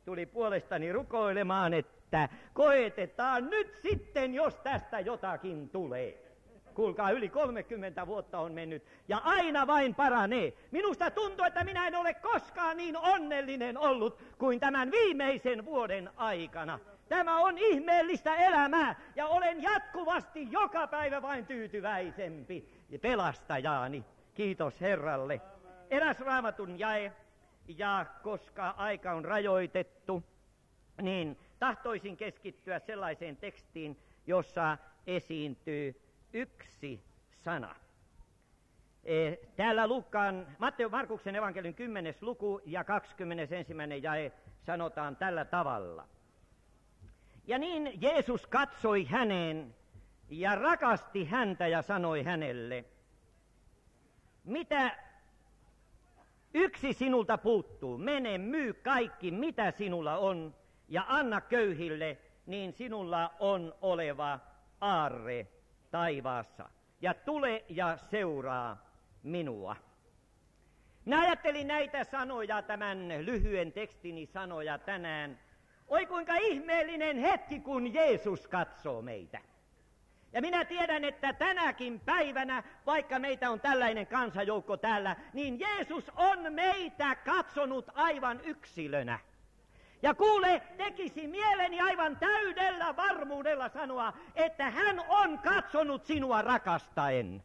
[SPEAKER 5] tuli puolestani rukoilemaan, että koetetaan nyt sitten, jos tästä jotakin tulee. Kuulkaa, yli 30 vuotta on mennyt ja aina vain paranee. Minusta tuntuu, että minä en ole koskaan niin onnellinen ollut kuin tämän viimeisen vuoden aikana. Tämä on ihmeellistä elämää ja olen jatkuvasti joka päivä vain tyytyväisempi pelastajaani. Kiitos Herralle. Eräs Raamatun jae, ja koska aika on rajoitettu, niin tahtoisin keskittyä sellaiseen tekstiin, jossa esiintyy yksi sana. Täällä Markuksen evankeliumin 10. luku ja 21. jae sanotaan tällä tavalla. Ja niin Jeesus katsoi häneen ja rakasti häntä ja sanoi hänelle, mitä yksi sinulta puuttuu, mene myy kaikki mitä sinulla on ja anna köyhille, niin sinulla on oleva aarre taivaassa. Ja tule ja seuraa minua. Minä ajattelin näitä sanoja, tämän lyhyen tekstini sanoja tänään. Oi kuinka ihmeellinen hetki, kun Jeesus katsoo meitä. Ja minä tiedän, että tänäkin päivänä, vaikka meitä on tällainen kansajoukko täällä, niin Jeesus on meitä katsonut aivan yksilönä. Ja kuule, tekisi mieleni aivan täydellä varmuudella sanoa, että hän on katsonut sinua rakastaen.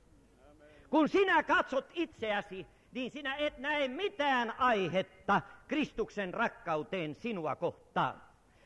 [SPEAKER 5] Kun sinä katsot itseäsi, niin sinä et näe mitään aihetta Kristuksen rakkauteen sinua kohtaan.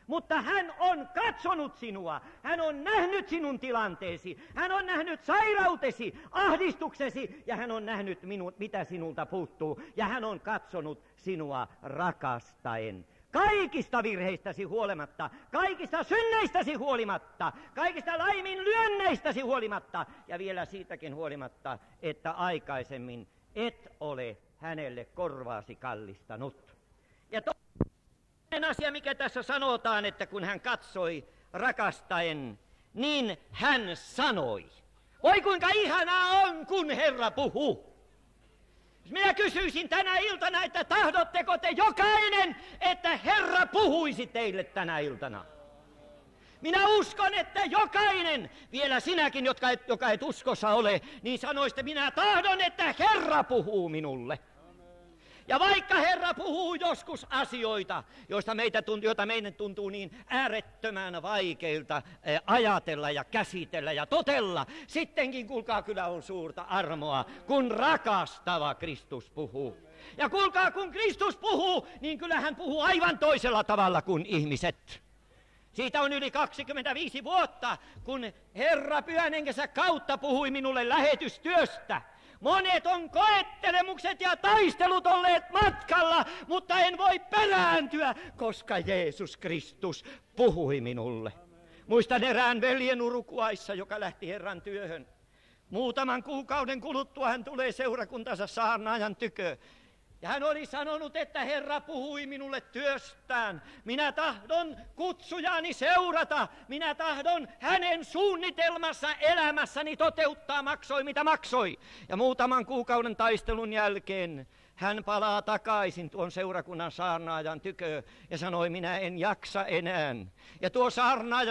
[SPEAKER 5] Mutta hän on katsonut sinua, hän on nähnyt sinun tilanteesi, hän on nähnyt sairautesi, ahdistuksesi ja hän on nähnyt mitä sinulta puuttuu ja hän on katsonut sinua rakastaen. Kaikista virheistäsi huolimatta, kaikista synneistäsi huolimatta, kaikista laiminlyönneistäsi huolimatta ja vielä siitäkin huolimatta, että aikaisemmin et ole hänelle korvaasi kallistanut. Ja toinen asia, mikä tässä sanotaan, että kun hän katsoi rakastaen, niin hän sanoi. Oi kuinka ihanaa on, kun Herra puhuu. Minä kysyisin tänä iltana, että tahdotteko te jokainen, että Herra puhuisi teille tänä iltana? Minä uskon, että jokainen, vielä sinäkin, joka et uskossa ole, niin sanoisitte, minä tahdon, että Herra puhuu minulle. Ja vaikka Herra puhuu joskus asioita, joita meidän tuntuu niin äärettömän vaikeilta ajatella ja käsitellä ja totella, sittenkin kuulkaa, kyllä on suurta armoa, kun rakastava Kristus puhuu. Ja kuulkaa, kun Kristus puhuu, niin kyllä hän puhuu aivan toisella tavalla kuin ihmiset. Siitä on yli 25 vuotta, kun Herra Pyhän Henkensä kautta puhui minulle lähetystyöstä. Monet on koettelemukset ja taistelut olleet matkalla, mutta en voi perääntyä, koska Jeesus Kristus puhui minulle. Muistan erään veljen Uruguayssa, joka lähti Herran työhön. Muutaman kuukauden kuluttua hän tulee seurakuntansa saarnaajan tykö. Ja hän oli sanonut, että Herra puhui minulle työstään. Minä tahdon kutsujani seurata. Minä tahdon hänen suunnitelmassa elämässäni toteuttaa, maksoi mitä maksoi. Ja muutaman kuukauden taistelun jälkeen hän palaa takaisin tuon seurakunnan saarnaajan tykö ja sanoi, minä en jaksa enää. Ja tuo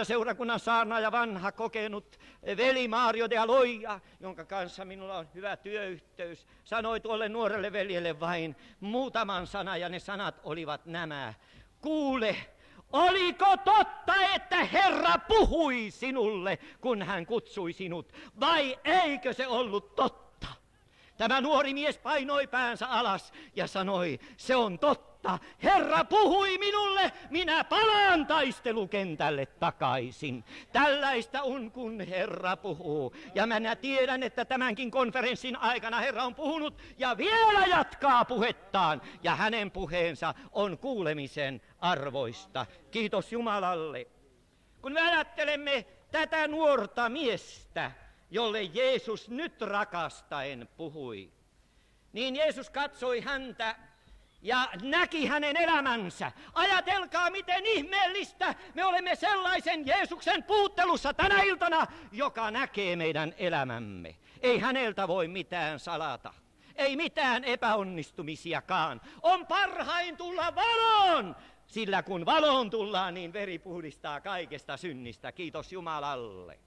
[SPEAKER 5] seurakunnan saarnaaja, vanha kokenut veli Mario de Aloja, jonka kanssa minulla on hyvä työyhteys, sanoi tuolle nuorelle veljelle vain muutaman sanan, ja ne sanat olivat nämä. Kuule, oliko totta, että Herra puhui sinulle, kun hän kutsui sinut, vai eikö se ollut totta? Tämä nuori mies painoi päänsä alas ja sanoi, se on totta. Herra puhui minulle, minä palaan taistelukentälle takaisin. Tällaista on, kun Herra puhuu. Ja minä tiedän, että tämänkin konferenssin aikana Herra on puhunut ja vielä jatkaa puhettaan. Ja hänen puheensa on kuulemisen arvoista. Kiitos Jumalalle. Kun me ajattelemme tätä nuorta miestä, jolle Jeesus nyt rakastaen puhui, niin Jeesus katsoi häntä ja näki hänen elämänsä. Ajatelkaa, miten ihmeellistä me olemme sellaisen Jeesuksen puuttelussa tänä iltana, joka näkee meidän elämämme. Ei häneltä voi mitään salata. Ei mitään epäonnistumisiakaan. On parhain tulla valoon, sillä kun valoon tullaan, niin veri puhdistaa kaikesta synnistä. Kiitos Jumalalle.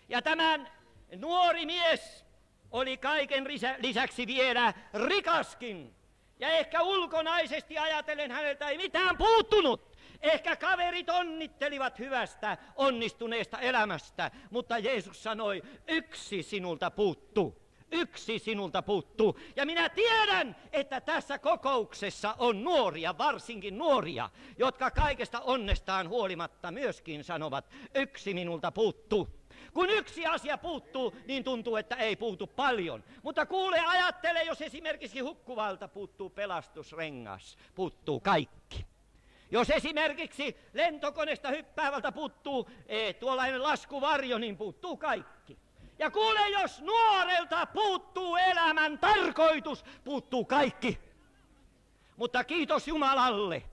[SPEAKER 5] Ja tämän nuori mies oli kaiken lisäksi vielä rikaskin. Ja ehkä ulkonaisesti ajatellen häneltä ei mitään puuttunut. Ehkä kaverit onnittelivat hyvästä, onnistuneesta elämästä. Mutta Jeesus sanoi, yksi sinulta puuttuu. Yksi sinulta puuttuu. Ja minä tiedän, että tässä kokouksessa on nuoria, varsinkin nuoria, jotka kaikesta onnestaan huolimatta myöskin sanovat, yksi minulta puuttuu. Kun yksi asia puuttuu, niin tuntuu, että ei puutu paljon. Mutta kuule, ajattele, jos esimerkiksi hukkuvalta puuttuu pelastusrengas, puuttuu kaikki. Jos esimerkiksi lentokoneesta hyppäävältä puuttuu tuollainen laskuvarjo, niin puuttuu kaikki. Ja kuule, jos nuorelta puuttuu elämän tarkoitus, puuttuu kaikki. Mutta kiitos Jumalalle,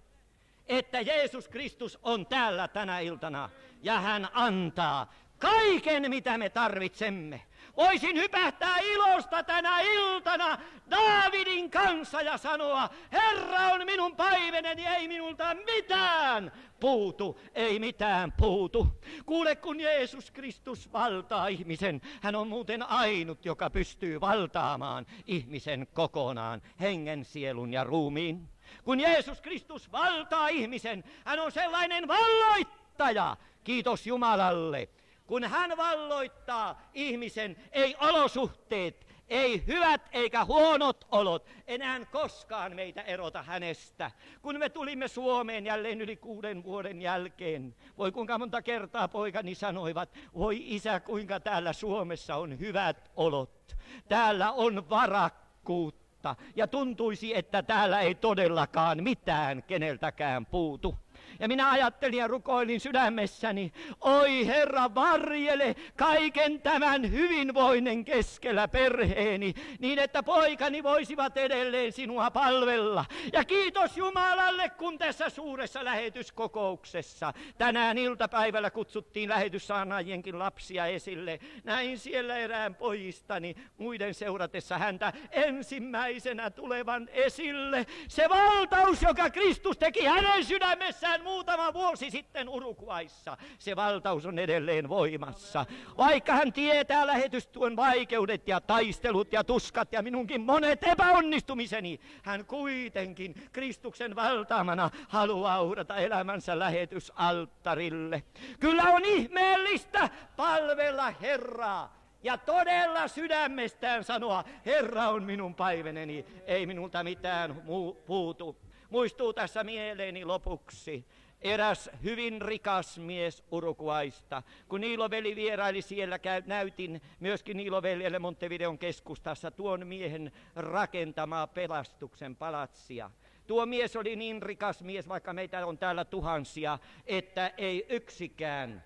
[SPEAKER 5] että Jeesus Kristus on täällä tänä iltana ja hän antaa kaiken, mitä me tarvitsemme. Voisin hypähtää ilosta tänä iltana Daavidin kanssa ja sanoa, Herra on minun paimeneni, ei minulta mitään puutu, ei mitään puutu. Kuule, kun Jeesus Kristus valtaa ihmisen, hän on muuten ainut, joka pystyy valtaamaan ihmisen kokonaan, hengen, sielun ja ruumiin. Kun Jeesus Kristus valtaa ihmisen, hän on sellainen valloittaja, kiitos Jumalalle. Kun hän valloittaa ihmisen, ei olosuhteet, ei hyvät eikä huonot olot enää koskaan meitä erota hänestä. Kun me tulimme Suomeen jälleen yli 6 vuoden jälkeen, voi kuinka monta kertaa poikani sanoivat, voi isä, kuinka täällä Suomessa on hyvät olot. Täällä on varakkuutta ja tuntuisi, että täällä ei todellakaan mitään keneltäkään puutu. Ja minä ajattelin ja rukoilin sydämessäni, oi Herra, varjele kaiken tämän hyvinvoinnin keskellä perheeni, niin että poikani voisivat edelleen sinua palvella. Ja kiitos Jumalalle, kun tässä suuressa lähetyskokouksessa tänään iltapäivällä kutsuttiin lähetyssaarnaajienkin lapsia esille. Näin siellä erään pojistani muiden seuratessa häntä ensimmäisenä tulevan esille. Se valtaus, joka Kristus teki hänen sydämessään muutama vuosi sitten Uruguayssa, se valtaus on edelleen voimassa. Vaikka hän tietää lähetystyön vaikeudet ja taistelut ja tuskat ja minunkin monet epäonnistumiseni, hän kuitenkin Kristuksen valtaamana haluaa uhrata elämänsä lähetysalttarille. Kyllä on ihmeellistä palvella Herraa ja todella sydämestään sanoa, Herra on minun paimeneni, ei minulta mitään puutu. Muistuu tässä mieleeni lopuksi eräs hyvin rikas mies Uruguaysta. Kun Niilo-veli vieraili siellä, näytin myöskin Niilo-veljelle Montevideon keskustassa tuon miehen rakentamaa pelastuksen palatsia. Tuo mies oli niin rikas mies, vaikka meitä on täällä tuhansia, että ei yksikään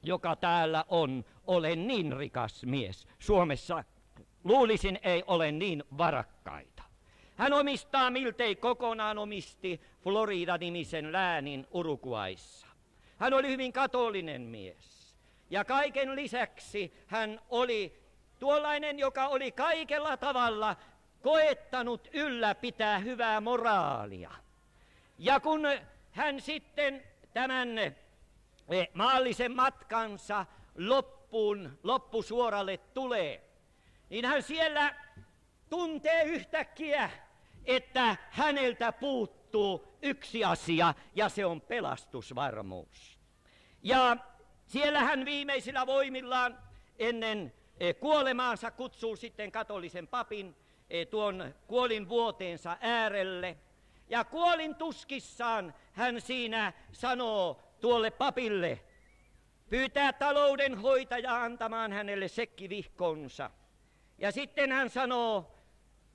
[SPEAKER 5] joka täällä on, ole niin rikas mies. Suomessa luulisin ei ole niin varakkaita. Hän omistaa miltei kokonaan omisti Florida-nimisen läänin Uruguayssa. Hän oli hyvin katolinen mies. Ja kaiken lisäksi hän oli tuollainen, joka oli kaikella tavalla koettanut ylläpitää hyvää moraalia. Ja kun hän sitten tämän maallisen matkansa loppusuoralle tulee, niin hän siellä tuntee yhtäkkiä, että häneltä puuttuu yksi asia, ja se on pelastusvarmuus. Ja siellä hän viimeisillä voimillaan ennen kuolemaansa kutsuu sitten katolisen papin tuon kuolinvuoteensa äärelle. Ja kuolintuskissaan hän siinä sanoo tuolle papille, pyytää taloudenhoitajaa antamaan hänelle sekkivihkonsa. Ja sitten hän sanoo,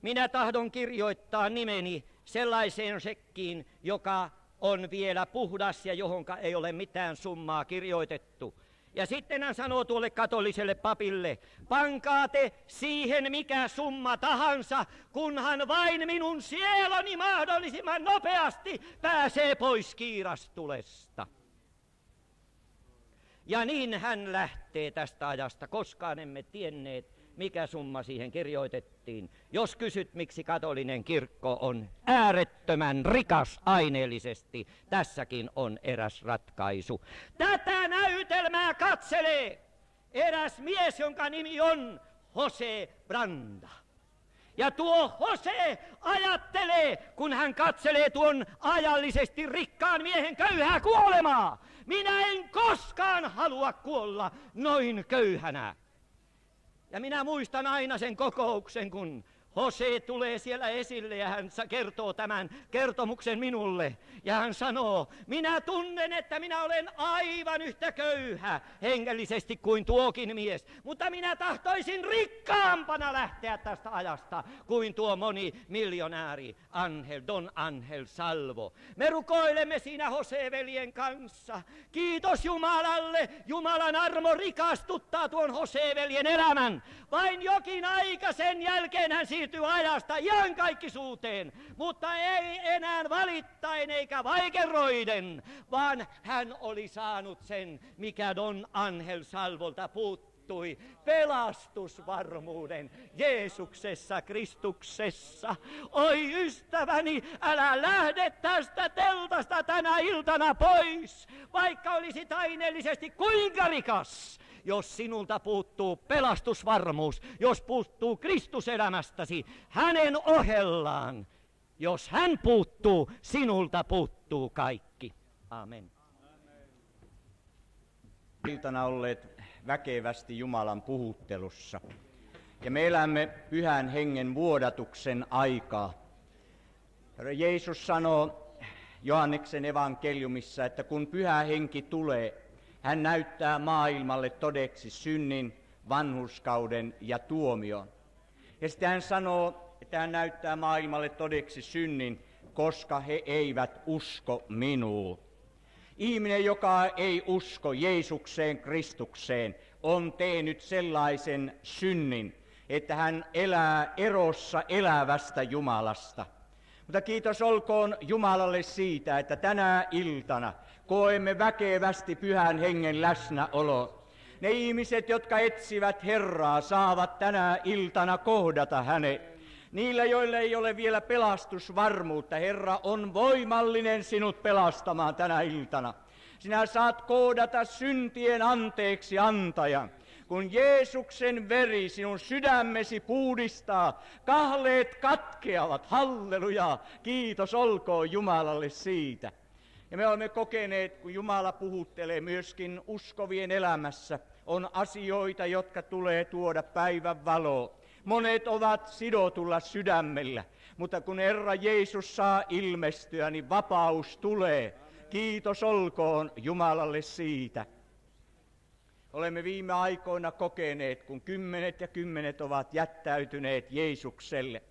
[SPEAKER 5] minä tahdon kirjoittaa nimeni sellaiseen sekkiin, joka on vielä puhdas ja johonka ei ole mitään summaa kirjoitettu. Ja sitten hän sanoo tuolle katoliselle papille, pankaa te siihen mikä summa tahansa, kunhan vain minun sieloni mahdollisimman nopeasti pääsee pois kiirastulesta. Ja niin hän lähtee tästä ajasta, koskaan emme tienneet, mikä summa siihen kirjoitettiin. Jos kysyt, miksi katolinen kirkko on äärettömän rikas aineellisesti, tässäkin on eräs ratkaisu. Tätä näytelmää katselee eräs mies, jonka nimi on Jose Branda. Ja tuo Jose ajattelee, kun hän katselee tuon ajallisesti rikkaan miehen köyhää kuolemaa. Minä en koskaan halua kuolla noin köyhänä. Ja minä muistan aina sen kokouksen, kun Jose tulee siellä esille ja hän kertoo tämän kertomuksen minulle. Ja hän sanoo, minä tunnen, että minä olen aivan yhtä köyhä hengellisesti kuin tuokin mies. Mutta minä tahtoisin rikkaampana lähteä tästä ajasta kuin tuo monimiljonääri Don Angel Salvo. Me rukoilemme siinä Jose-veljen kanssa. Kiitos Jumalalle, Jumalan armo rikastuttaa tuon Jose-veljen elämän. Vain jokin aika sen jälkeen hän siirtyy ajasta iankaikkisuuteen, mutta ei enää valittain eikä vaikeroiden, vaan hän oli saanut sen, mikä Don Angel Salvolta puuttui, pelastusvarmuuden Jeesuksessa Kristuksessa. Oi ystäväni, älä lähde tästä teltasta tänä iltana pois, vaikka olisit aineellisesti kuinka rikas. Jos sinulta puuttuu pelastusvarmuus, jos puuttuu Kristus elämästäsi hänen ohellaan, jos hän puuttuu, sinulta puuttuu kaikki. Amen.
[SPEAKER 3] Iltana olleet väkevästi Jumalan puhuttelussa. Ja me elämme Pyhän Hengen vuodatuksen aikaa. Herra Jeesus sanoo Johanneksen evankeliumissa, että kun Pyhä Henki tulee, hän näyttää maailmalle todeksi synnin, vanhurskauden ja tuomion. Ja sitten hän sanoo, että hän näyttää maailmalle todeksi synnin, koska he eivät usko minuun. Ihminen, joka ei usko Jeesukseen, Kristukseen, on tehnyt sellaisen synnin, että hän elää erossa elävästä Jumalasta. Mutta kiitos olkoon Jumalalle siitä, että tänä iltana koemme väkevästi Pyhän Hengen läsnäolon. Ne ihmiset, jotka etsivät Herraa, saavat tänä iltana kohdata hänet. Niillä, joilla ei ole vielä pelastusvarmuutta, Herra on voimallinen sinut pelastamaan tänä iltana. Sinä saat kohdata syntien anteeksi antajan. Kun Jeesuksen veri sinun sydämesi puhdistaa, kahleet katkeavat, halleluja, kiitos olkoon Jumalalle siitä. Ja me olemme kokeneet, kun Jumala puhuttelee myöskin uskovien elämässä, on asioita, jotka tulee tuoda päivän valoon. Monet ovat sidotulla sydämellä, mutta kun Herra Jeesus saa ilmestyä, niin vapaus tulee. Kiitos olkoon Jumalalle siitä. Olemme viime aikoina kokeneet, kun kymmenet ja kymmenet ovat jättäytyneet Jeesukselle.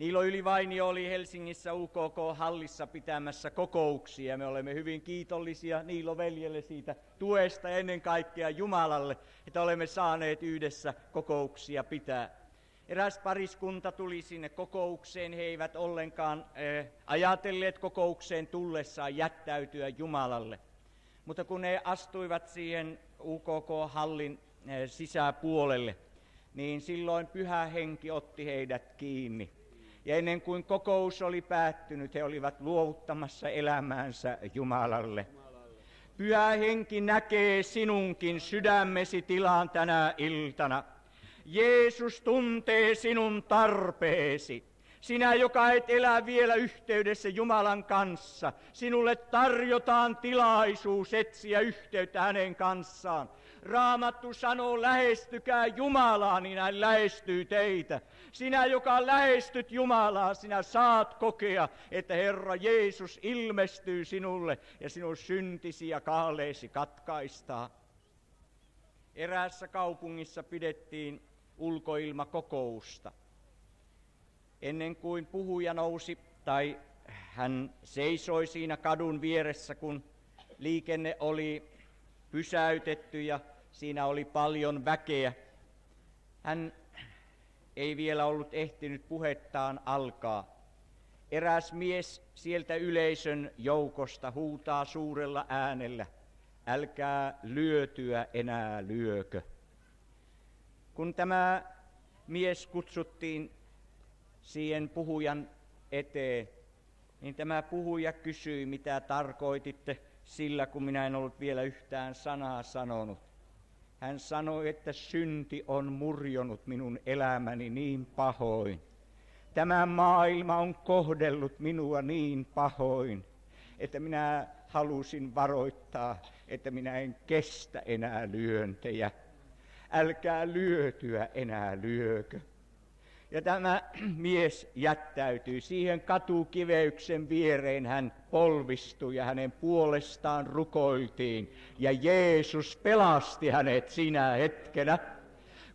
[SPEAKER 6] Niilo Ylivainio oli Helsingissä UKK-hallissa pitämässä kokouksia. Me olemme hyvin kiitollisia Niilo veljelle siitä tuesta ja ennen kaikkea Jumalalle, että olemme saaneet yhdessä kokouksia pitää. Eräs pariskunta tuli sinne kokoukseen. He eivät ollenkaan ajatelleet kokoukseen tullessaan jättäytyä Jumalalle. Mutta kun he astuivat siihen UKK-hallin sisäpuolelle, niin silloin Pyhä Henki otti heidät kiinni. Ja ennen kuin kokous oli päättynyt, he olivat luovuttamassa elämäänsä Jumalalle. Pyhä Henki näkee sinunkin sydämesi tilan tänä iltana. Jeesus tuntee sinun tarpeesi. Sinä, joka et elä vielä yhteydessä Jumalan kanssa, sinulle tarjotaan tilaisuus etsiä yhteyttä hänen kanssaan. Raamattu sanoo, lähestykää Jumalaa, niin hän lähestyy teitä. Sinä, joka lähestyt Jumalaa, sinä saat kokea, että Herra Jeesus ilmestyy sinulle ja sinun syntisi ja kaaleesi katkaistaan. Eräässä kaupungissa pidettiin ulkoilmakokousta. Ennen kuin puhuja nousi, tai hän seisoi siinä kadun vieressä, kun liikenne oli pysäytetty ja siinä oli paljon väkeä. Hän ei vielä ollut ehtinyt puhettaan alkaa. Eräs mies sieltä yleisön joukosta huutaa suurella äänellä, älkää lyötyä enää lyökö. Kun tämä mies kutsuttiin siihen puhujan eteen, niin tämä puhuja kysyi, mitä tarkoititte sillä, kun minä en ollut vielä yhtään sanaa sanonut. Hän sanoi, että synti on murjonut minun elämäni niin pahoin. Tämä maailma on kohdellut minua niin pahoin, että minä halusin varoittaa, että minä en kestä enää lyöntejä. Älkää lyötyä enää lyökö. Ja tämä mies jättäytyi siihen katukiveyksen viereen, hän polvistui ja hänen puolestaan rukoiltiin. Ja Jeesus pelasti hänet sinä hetkenä.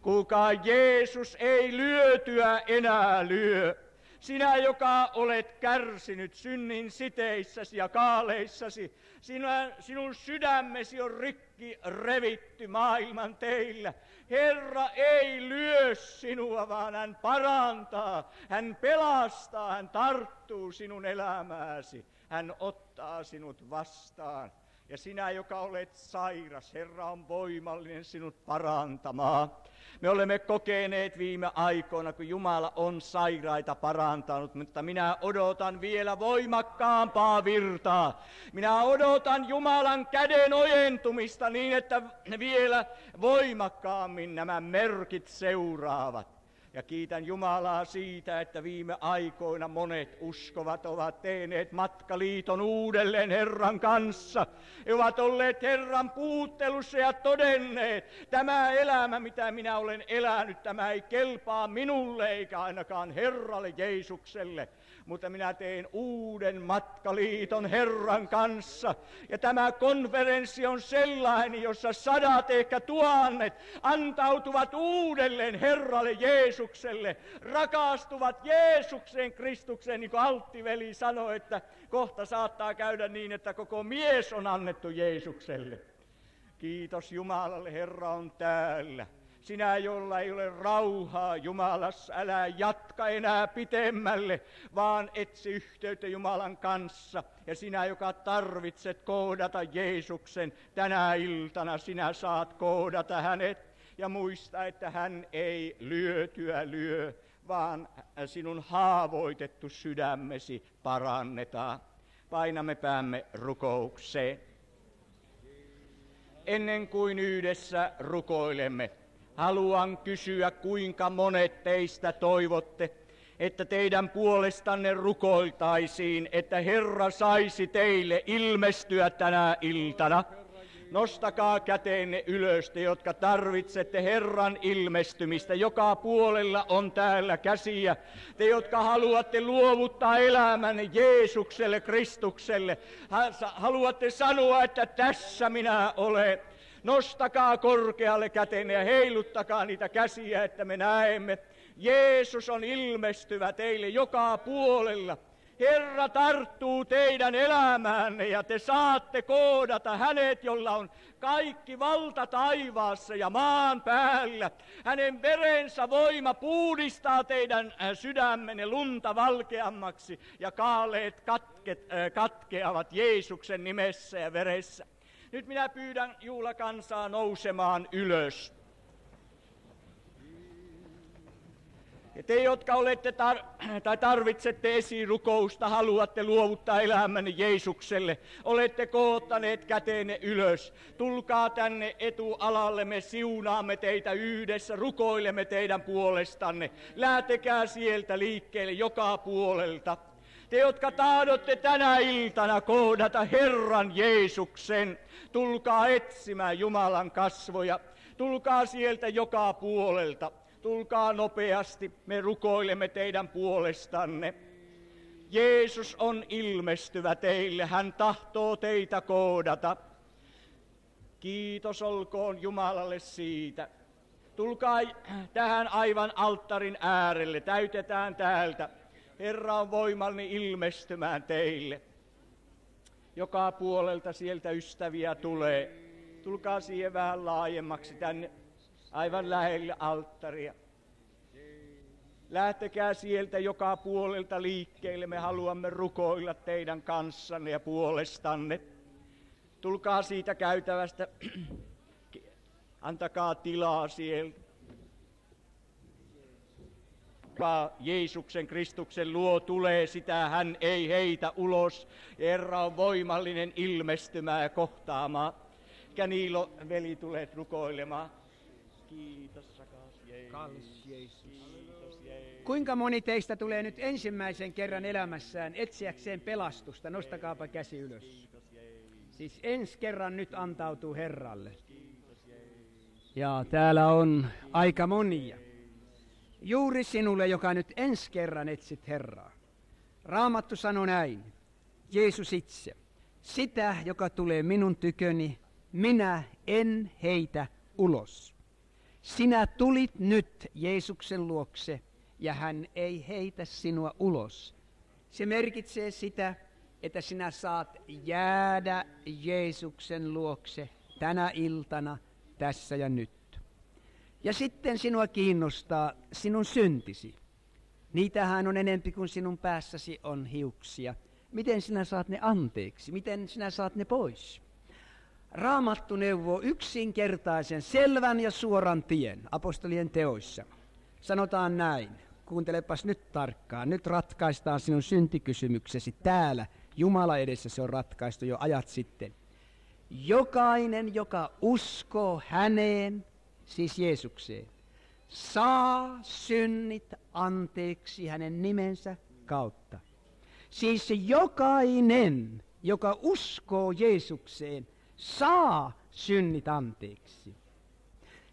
[SPEAKER 6] Kuulkaa, Jeesus ei lyötyä enää lyö. Sinä, joka olet kärsinyt synnin siteissäsi ja kaaleissasi, sinun sydämesi on rikki revitty maailman teillä. Herra ei lyö sinua, vaan hän parantaa, hän pelastaa, hän tarttuu sinun elämääsi, hän ottaa sinut vastaan. Ja sinä, joka olet sairas, Herra on voimallinen sinut parantamaan. Me olemme kokeneet viime aikoina, kun Jumala on sairaita parantanut, mutta minä odotan vielä voimakkaampaa virtaa. Minä odotan Jumalan käden ojentumista niin, että vielä voimakkaammin nämä merkit seuraavat. Ja kiitän Jumalaa siitä, että viime aikoina monet uskovat ovat tehneet matkaliiton uudelleen Herran kanssa. He ovat olleet Herran puhuttelussa ja todenneet, tämä elämä, mitä minä olen elänyt, tämä ei kelpaa minulle eikä ainakaan Herralle Jeesukselle. Mutta minä teen uuden matkaliiton Herran kanssa. Ja tämä konferenssi on sellainen, jossa sadat, ehkä tuhannet antautuvat uudelleen Herralle Jeesukselle. Rakastuvat Jeesukseen, Kristukseen, niin kuin Altti-veli sanoi, että kohta saattaa käydä niin, että koko mies on annettu Jeesukselle. Kiitos Jumalalle, Herra on täällä. Sinä, jolla ei ole rauhaa Jumalassa, älä jatka enää pitemmälle, vaan etsi yhteyttä Jumalan kanssa. Ja sinä, joka tarvitset kohdata Jeesuksen, tänä iltana sinä saat kohdata hänet. Ja muista, että hän ei lyötyä lyö, vaan sinun haavoitettu sydämesi parannetaan. Painamme päämme rukoukseen. Ennen kuin yhdessä rukoilemme, haluan kysyä, kuinka monet teistä toivotte, että teidän puolestanne rukoiltaisiin, että Herra saisi teille ilmestyä tänä iltana. Nostakaa käteenne ylös, te jotka tarvitsette Herran ilmestymistä. Joka puolella on täällä käsiä. Te, jotka haluatte luovuttaa elämänne Jeesukselle, Kristukselle. Haluatte sanoa, että tässä minä olen. Nostakaa korkealle kätenne ja heiluttakaa niitä käsiä, että me näemme. Jeesus on ilmestyvä teille joka puolella. Herra tarttuu teidän elämäänne ja te saatte koodata hänet, jolla on kaikki valta taivaassa ja maan päällä. Hänen verensä voima puhdistaa teidän sydämenne lunta valkeammaksi ja kaaleet katkeavat Jeesuksen nimessä ja veressä. Nyt minä pyydän juhlakansaa nousemaan ylös. Ja te, jotka olette tai tarvitsette esirukousta, haluatte luovuttaa elämänne Jeesukselle, olette koottaneet käteenne ylös. Tulkaa tänne etualalle, me siunaamme teitä yhdessä, rukoilemme teidän puolestanne. Lähtekää sieltä liikkeelle joka puolelta. Te, jotka tahdotte tänä iltana kohdata Herran Jeesuksen, tulkaa etsimään Jumalan kasvoja. Tulkaa sieltä joka puolelta. Tulkaa nopeasti, me rukoilemme teidän puolestanne. Jeesus on ilmestyvä teille, hän tahtoo teitä koodata. Kiitos olkoon Jumalalle siitä. Tulkaa tähän aivan alttarin äärelle, täytetään täältä. Herra on voimallinen ilmestymään teille. Joka puolelta sieltä ystäviä tulee. Tulkaa siihen vähän laajemmaksi tänne. Aivan lähellä alttaria. Lähtekää sieltä joka puolelta liikkeelle. Me haluamme rukoilla teidän kanssanne ja puolestanne. Tulkaa siitä käytävästä. Antakaa tilaa sieltä. Jeesuksen Kristuksen luo tulee, sitä hän ei heitä ulos. Herra on voimallinen ilmestymään ja kohtaamaan. Niilo veli tulee rukoilemaan. Kiitos, rakas Jeesus.
[SPEAKER 2] Kallis Jeesus. Kuinka moni teistä tulee nyt ensimmäisen kerran elämässään etsiäkseen pelastusta? Nostakaapa käsi ylös. Siis ensi kerran nyt antautuu Herralle. Ja täällä on aika monia. Juuri sinulle, joka nyt ensi kerran etsit Herraa. Raamattu sanoo näin. Jeesus itse. Sitä, joka tulee minun tyköni, minä en heitä ulos. Sinä tulit nyt Jeesuksen luokse, ja hän ei heitä sinua ulos. Se merkitsee sitä, että sinä saat jäädä Jeesuksen luokse tänä iltana, tässä ja nyt. Ja sitten sinua kiinnostaa sinun syntisi. Niitähän on enempi kuin sinun päässäsi on hiuksia. Miten sinä saat ne anteeksi? Miten sinä saat ne pois? Raamattu neuvoo yksinkertaisen, selvän ja suoran tien apostolien teoissa. Sanotaan näin, kuuntelepas nyt tarkkaan, nyt ratkaistaan sinun syntikysymyksesi täällä. Jumala edessä se on ratkaistu jo ajat sitten. Jokainen, joka uskoo häneen, siis Jeesukseen, saa synnit anteeksi hänen nimensä kautta. Siis jokainen, joka uskoo Jeesukseen, saa synnit anteeksi.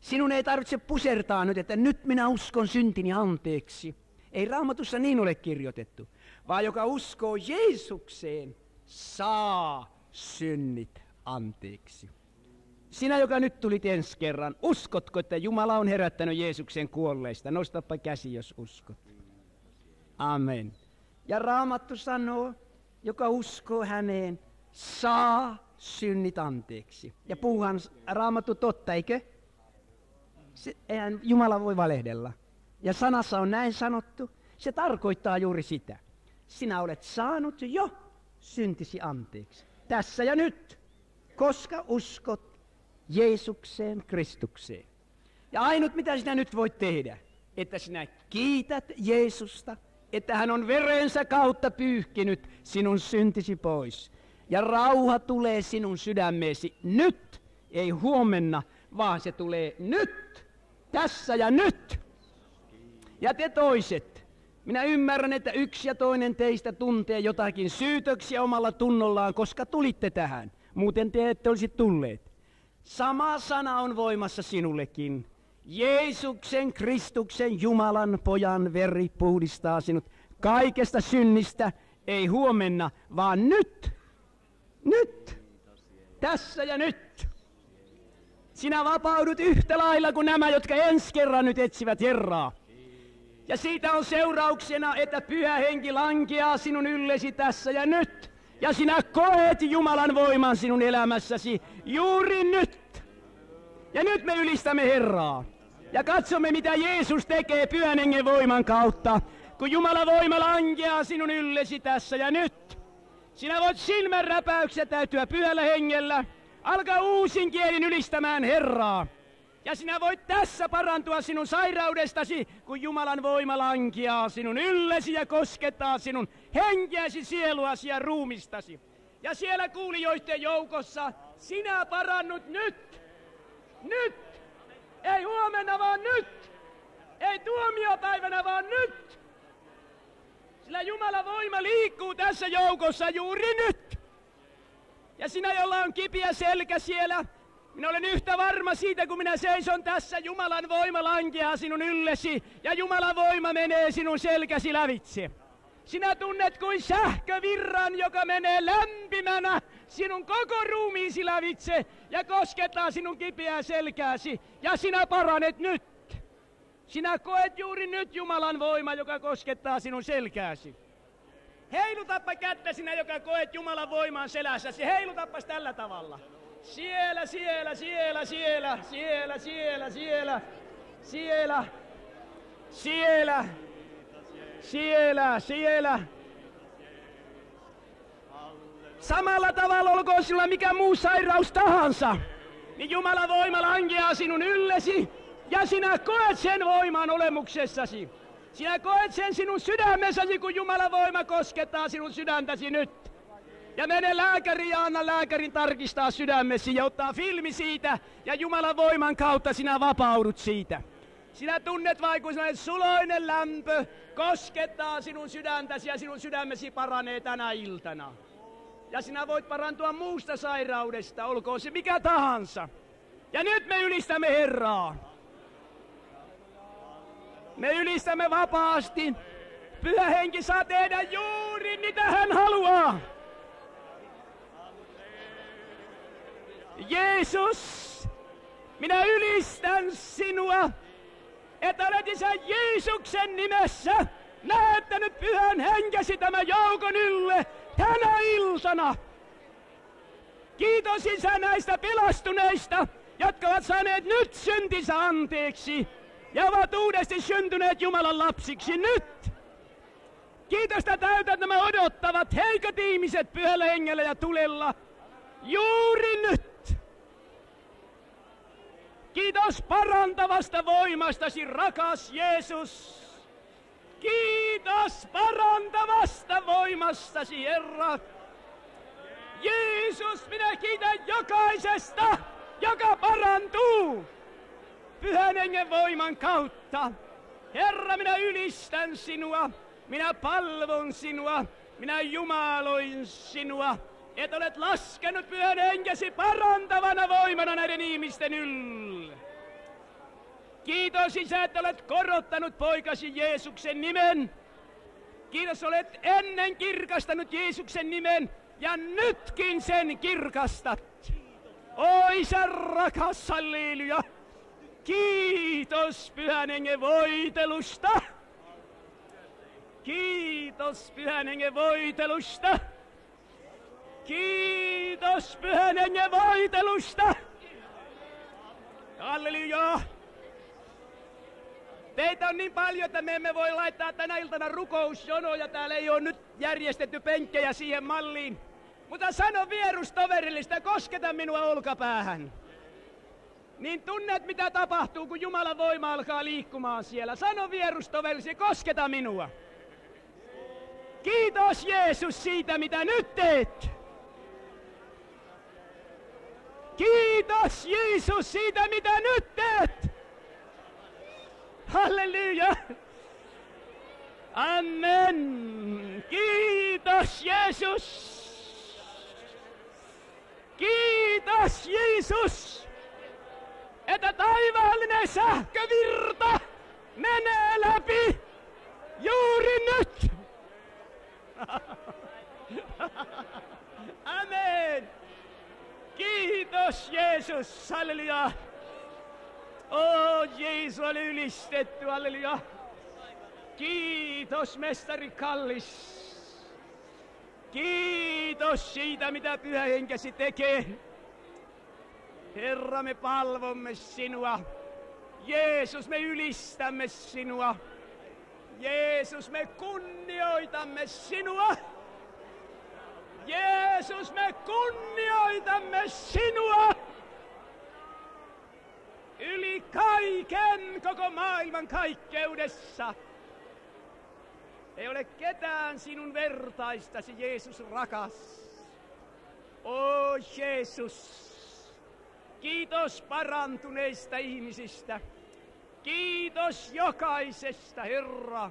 [SPEAKER 2] Sinun ei tarvitse pusertaa nyt, että nyt minä uskon syntini anteeksi. Ei Raamatussa niin ole kirjoitettu, vaan joka uskoo Jeesukseen, saa synnit anteeksi. Sinä, joka nyt tulit ensi kerran, uskotko, että Jumala on herättänyt Jeesuksen kuolleista? Nostapa käsi, jos uskot. Amen. Ja Raamattu sanoo, joka uskoo häneen, saa synnit anteeksi. Ja puhuhan Raamattu totta, eikö? Eihän Jumala voi valehdella. Ja sanassa on näin sanottu, se tarkoittaa juuri sitä. Sinä olet saanut jo syntisi anteeksi. Tässä ja nyt, koska uskot Jeesukseen, Kristukseen. Ja ainut mitä sinä nyt voit tehdä, että sinä kiität Jeesusta, että hän on verensä kautta pyyhkinyt sinun syntisi pois. Ja rauha tulee sinun sydämeesi nyt, ei huomenna, vaan se tulee nyt, tässä ja nyt. Ja te toiset, minä ymmärrän, että yksi ja toinen teistä tuntee jotakin syytöksiä omalla tunnollaan, koska tulitte tähän. Muuten te ette olisi tulleet. Sama sana on voimassa sinullekin. Jeesuksen, Kristuksen, Jumalan pojan veri puhdistaa sinut kaikesta synnistä, ei huomenna, vaan nyt. Nyt. Tässä ja nyt. Sinä vapaudut yhtä lailla kuin nämä, jotka ensi kerran nyt etsivät Herraa. Ja siitä on seurauksena, että Pyhä Henki lankeaa sinun yllesi tässä ja nyt. Ja sinä koet Jumalan voiman sinun elämässäsi juuri nyt. Ja nyt me ylistämme Herraa. Ja katsomme, mitä Jeesus tekee Pyhän Hengen voiman kautta. Kun Jumalan voima lankeaa sinun yllesi tässä ja nyt. Sinä voit silmän räpäyksessä täytyä Pyhällä Hengellä. Alkaa uusin kielin ylistämään Herraa. Ja sinä voit tässä parantua sinun sairaudestasi, kun Jumalan voima lankeaa sinun yllesi ja koskettaa sinun henkeäsi, sieluasi ja ruumistasi. Ja siellä kuulijoiden joukossa sinä parannut nyt. Nyt. Ei huomenna, vaan nyt. Ei tuomiopäivänä, vaan nyt. Sillä Jumalan voima liikkuu tässä joukossa juuri nyt. Ja sinä, jolla on kipeä selkä siellä, minä olen yhtä varma siitä, kun minä seison tässä, Jumalan voima lankeaa sinun yllesi ja Jumalan voima menee sinun selkäsi lävitse. Sinä tunnet kuin sähkövirran, joka menee lämpimänä sinun koko ruumiisi lävitse ja koskettaa sinun kipeää selkääsi ja sinä paranet nyt. Sinä koet juuri nyt Jumalan voima, joka koskettaa sinun selkääsi. Heilutappa kättä sinä, joka koet Jumalan voiman selässäsi. Heilutappas tällä tavalla. Siellä, siellä, siellä, siellä, siellä, siellä, siellä, siellä, siellä, siellä, siellä. Samalla tavalla olkoon sinulla mikä muu sairaus tahansa, niin Jumalan voima lankeaa sinun yllesi ja sinä koet sen voiman olemuksessasi. Sinä koet sen sinun sydämessäsi, kun Jumalan voima koskettaa sinun sydäntäsi nyt. Ja mene lääkäriin ja anna lääkärin tarkistaa sydämesi ja ottaa filmi siitä. Ja Jumalan voiman kautta sinä vapaudut siitä. Sinä tunnet vain, kun sellainen suloinen lämpö koskettaa sinun sydäntäsi ja sinun sydämesi paranee tänä iltana. Ja sinä voit parantua muusta sairaudesta, olkoon se mikä tahansa. Ja nyt me ylistämme Herraa. Me ylistämme vapaasti. Pyhä Henki saa tehdä juuri mitä hän haluaa. Jeesus, minä ylistän sinua, että olet Isä Jeesuksen nimessä lähettänyt Pyhän Henkesi tämän joukon ylle tänä iltana. Kiitos Isä näistä pelastuneista, jotka ovat saaneet nyt syntinsä anteeksi ja ovat uudesti syntyneet Jumalan lapsiksi nyt. Kiitos, että täytät nämä odottavat heikot ihmiset Pyhällä Hengellä ja tulella juuri nyt. Kiitos parantavasta voimastasi, rakas Jeesus. Kiitos parantavasta voimastasi, Herra. Jeesus, minä kiitän jokaisesta, joka parantuu Pyhän Hengen voiman kautta. Herra, minä ylistän sinua, minä palvon sinua, minä jumaloin sinua, että olet laskenut Pyhän Henkesi parantavana voimana näiden ihmisten ylle. Kiitos Isä, että olet korottanut poikasi Jeesuksen nimen. Kiitos, olet ennen kirkastanut Jeesuksen nimen ja nytkin sen kirkastat. O Isä rakas, halleluja. Kiitos Pyhän Hengen voitelusta. Kiitos Pyhän Hengen voitelusta. Kiitos Pyhän Hengen voitelusta. Halleluja. Teitä on niin paljon, että me emme voi laittaa tänä iltana rukousjonoja. Täällä ei ole nyt järjestetty penkkejä siihen malliin. Mutta sano vierustoverillista, kosketa minua olkapäähän. Niin tunnet, mitä tapahtuu, kun Jumalan voima alkaa liikkumaan siellä. Sano vierustoverillisesti, kosketa minua. Kiitos Jeesus siitä, mitä nyt teet. Kiitos Jeesus siitä, mitä nyt teet. Halleluja. Amen. Kiitos Jeesus. Kiitos Jeesus, että taivaallinen sähkövirta menee läpi juuri nyt. Amen. Kiitos Jeesus. Halleluja. Jeesus oli ylistetty, halleluja. Kiitos, mestari kallis. Kiitos siitä, mitä Pyhä Henkesi tekee. Herra, me palvomme sinua. Jeesus, me ylistämme sinua. Jeesus, me kunnioitamme sinua. Jeesus, me kunnioitamme sinua. Yli kaiken koko maailman kaikkeudessa. Ei ole ketään sinun vertaistasi, Jeesus rakas. Jeesus, kiitos parantuneista ihmisistä. Kiitos jokaisesta, Herra.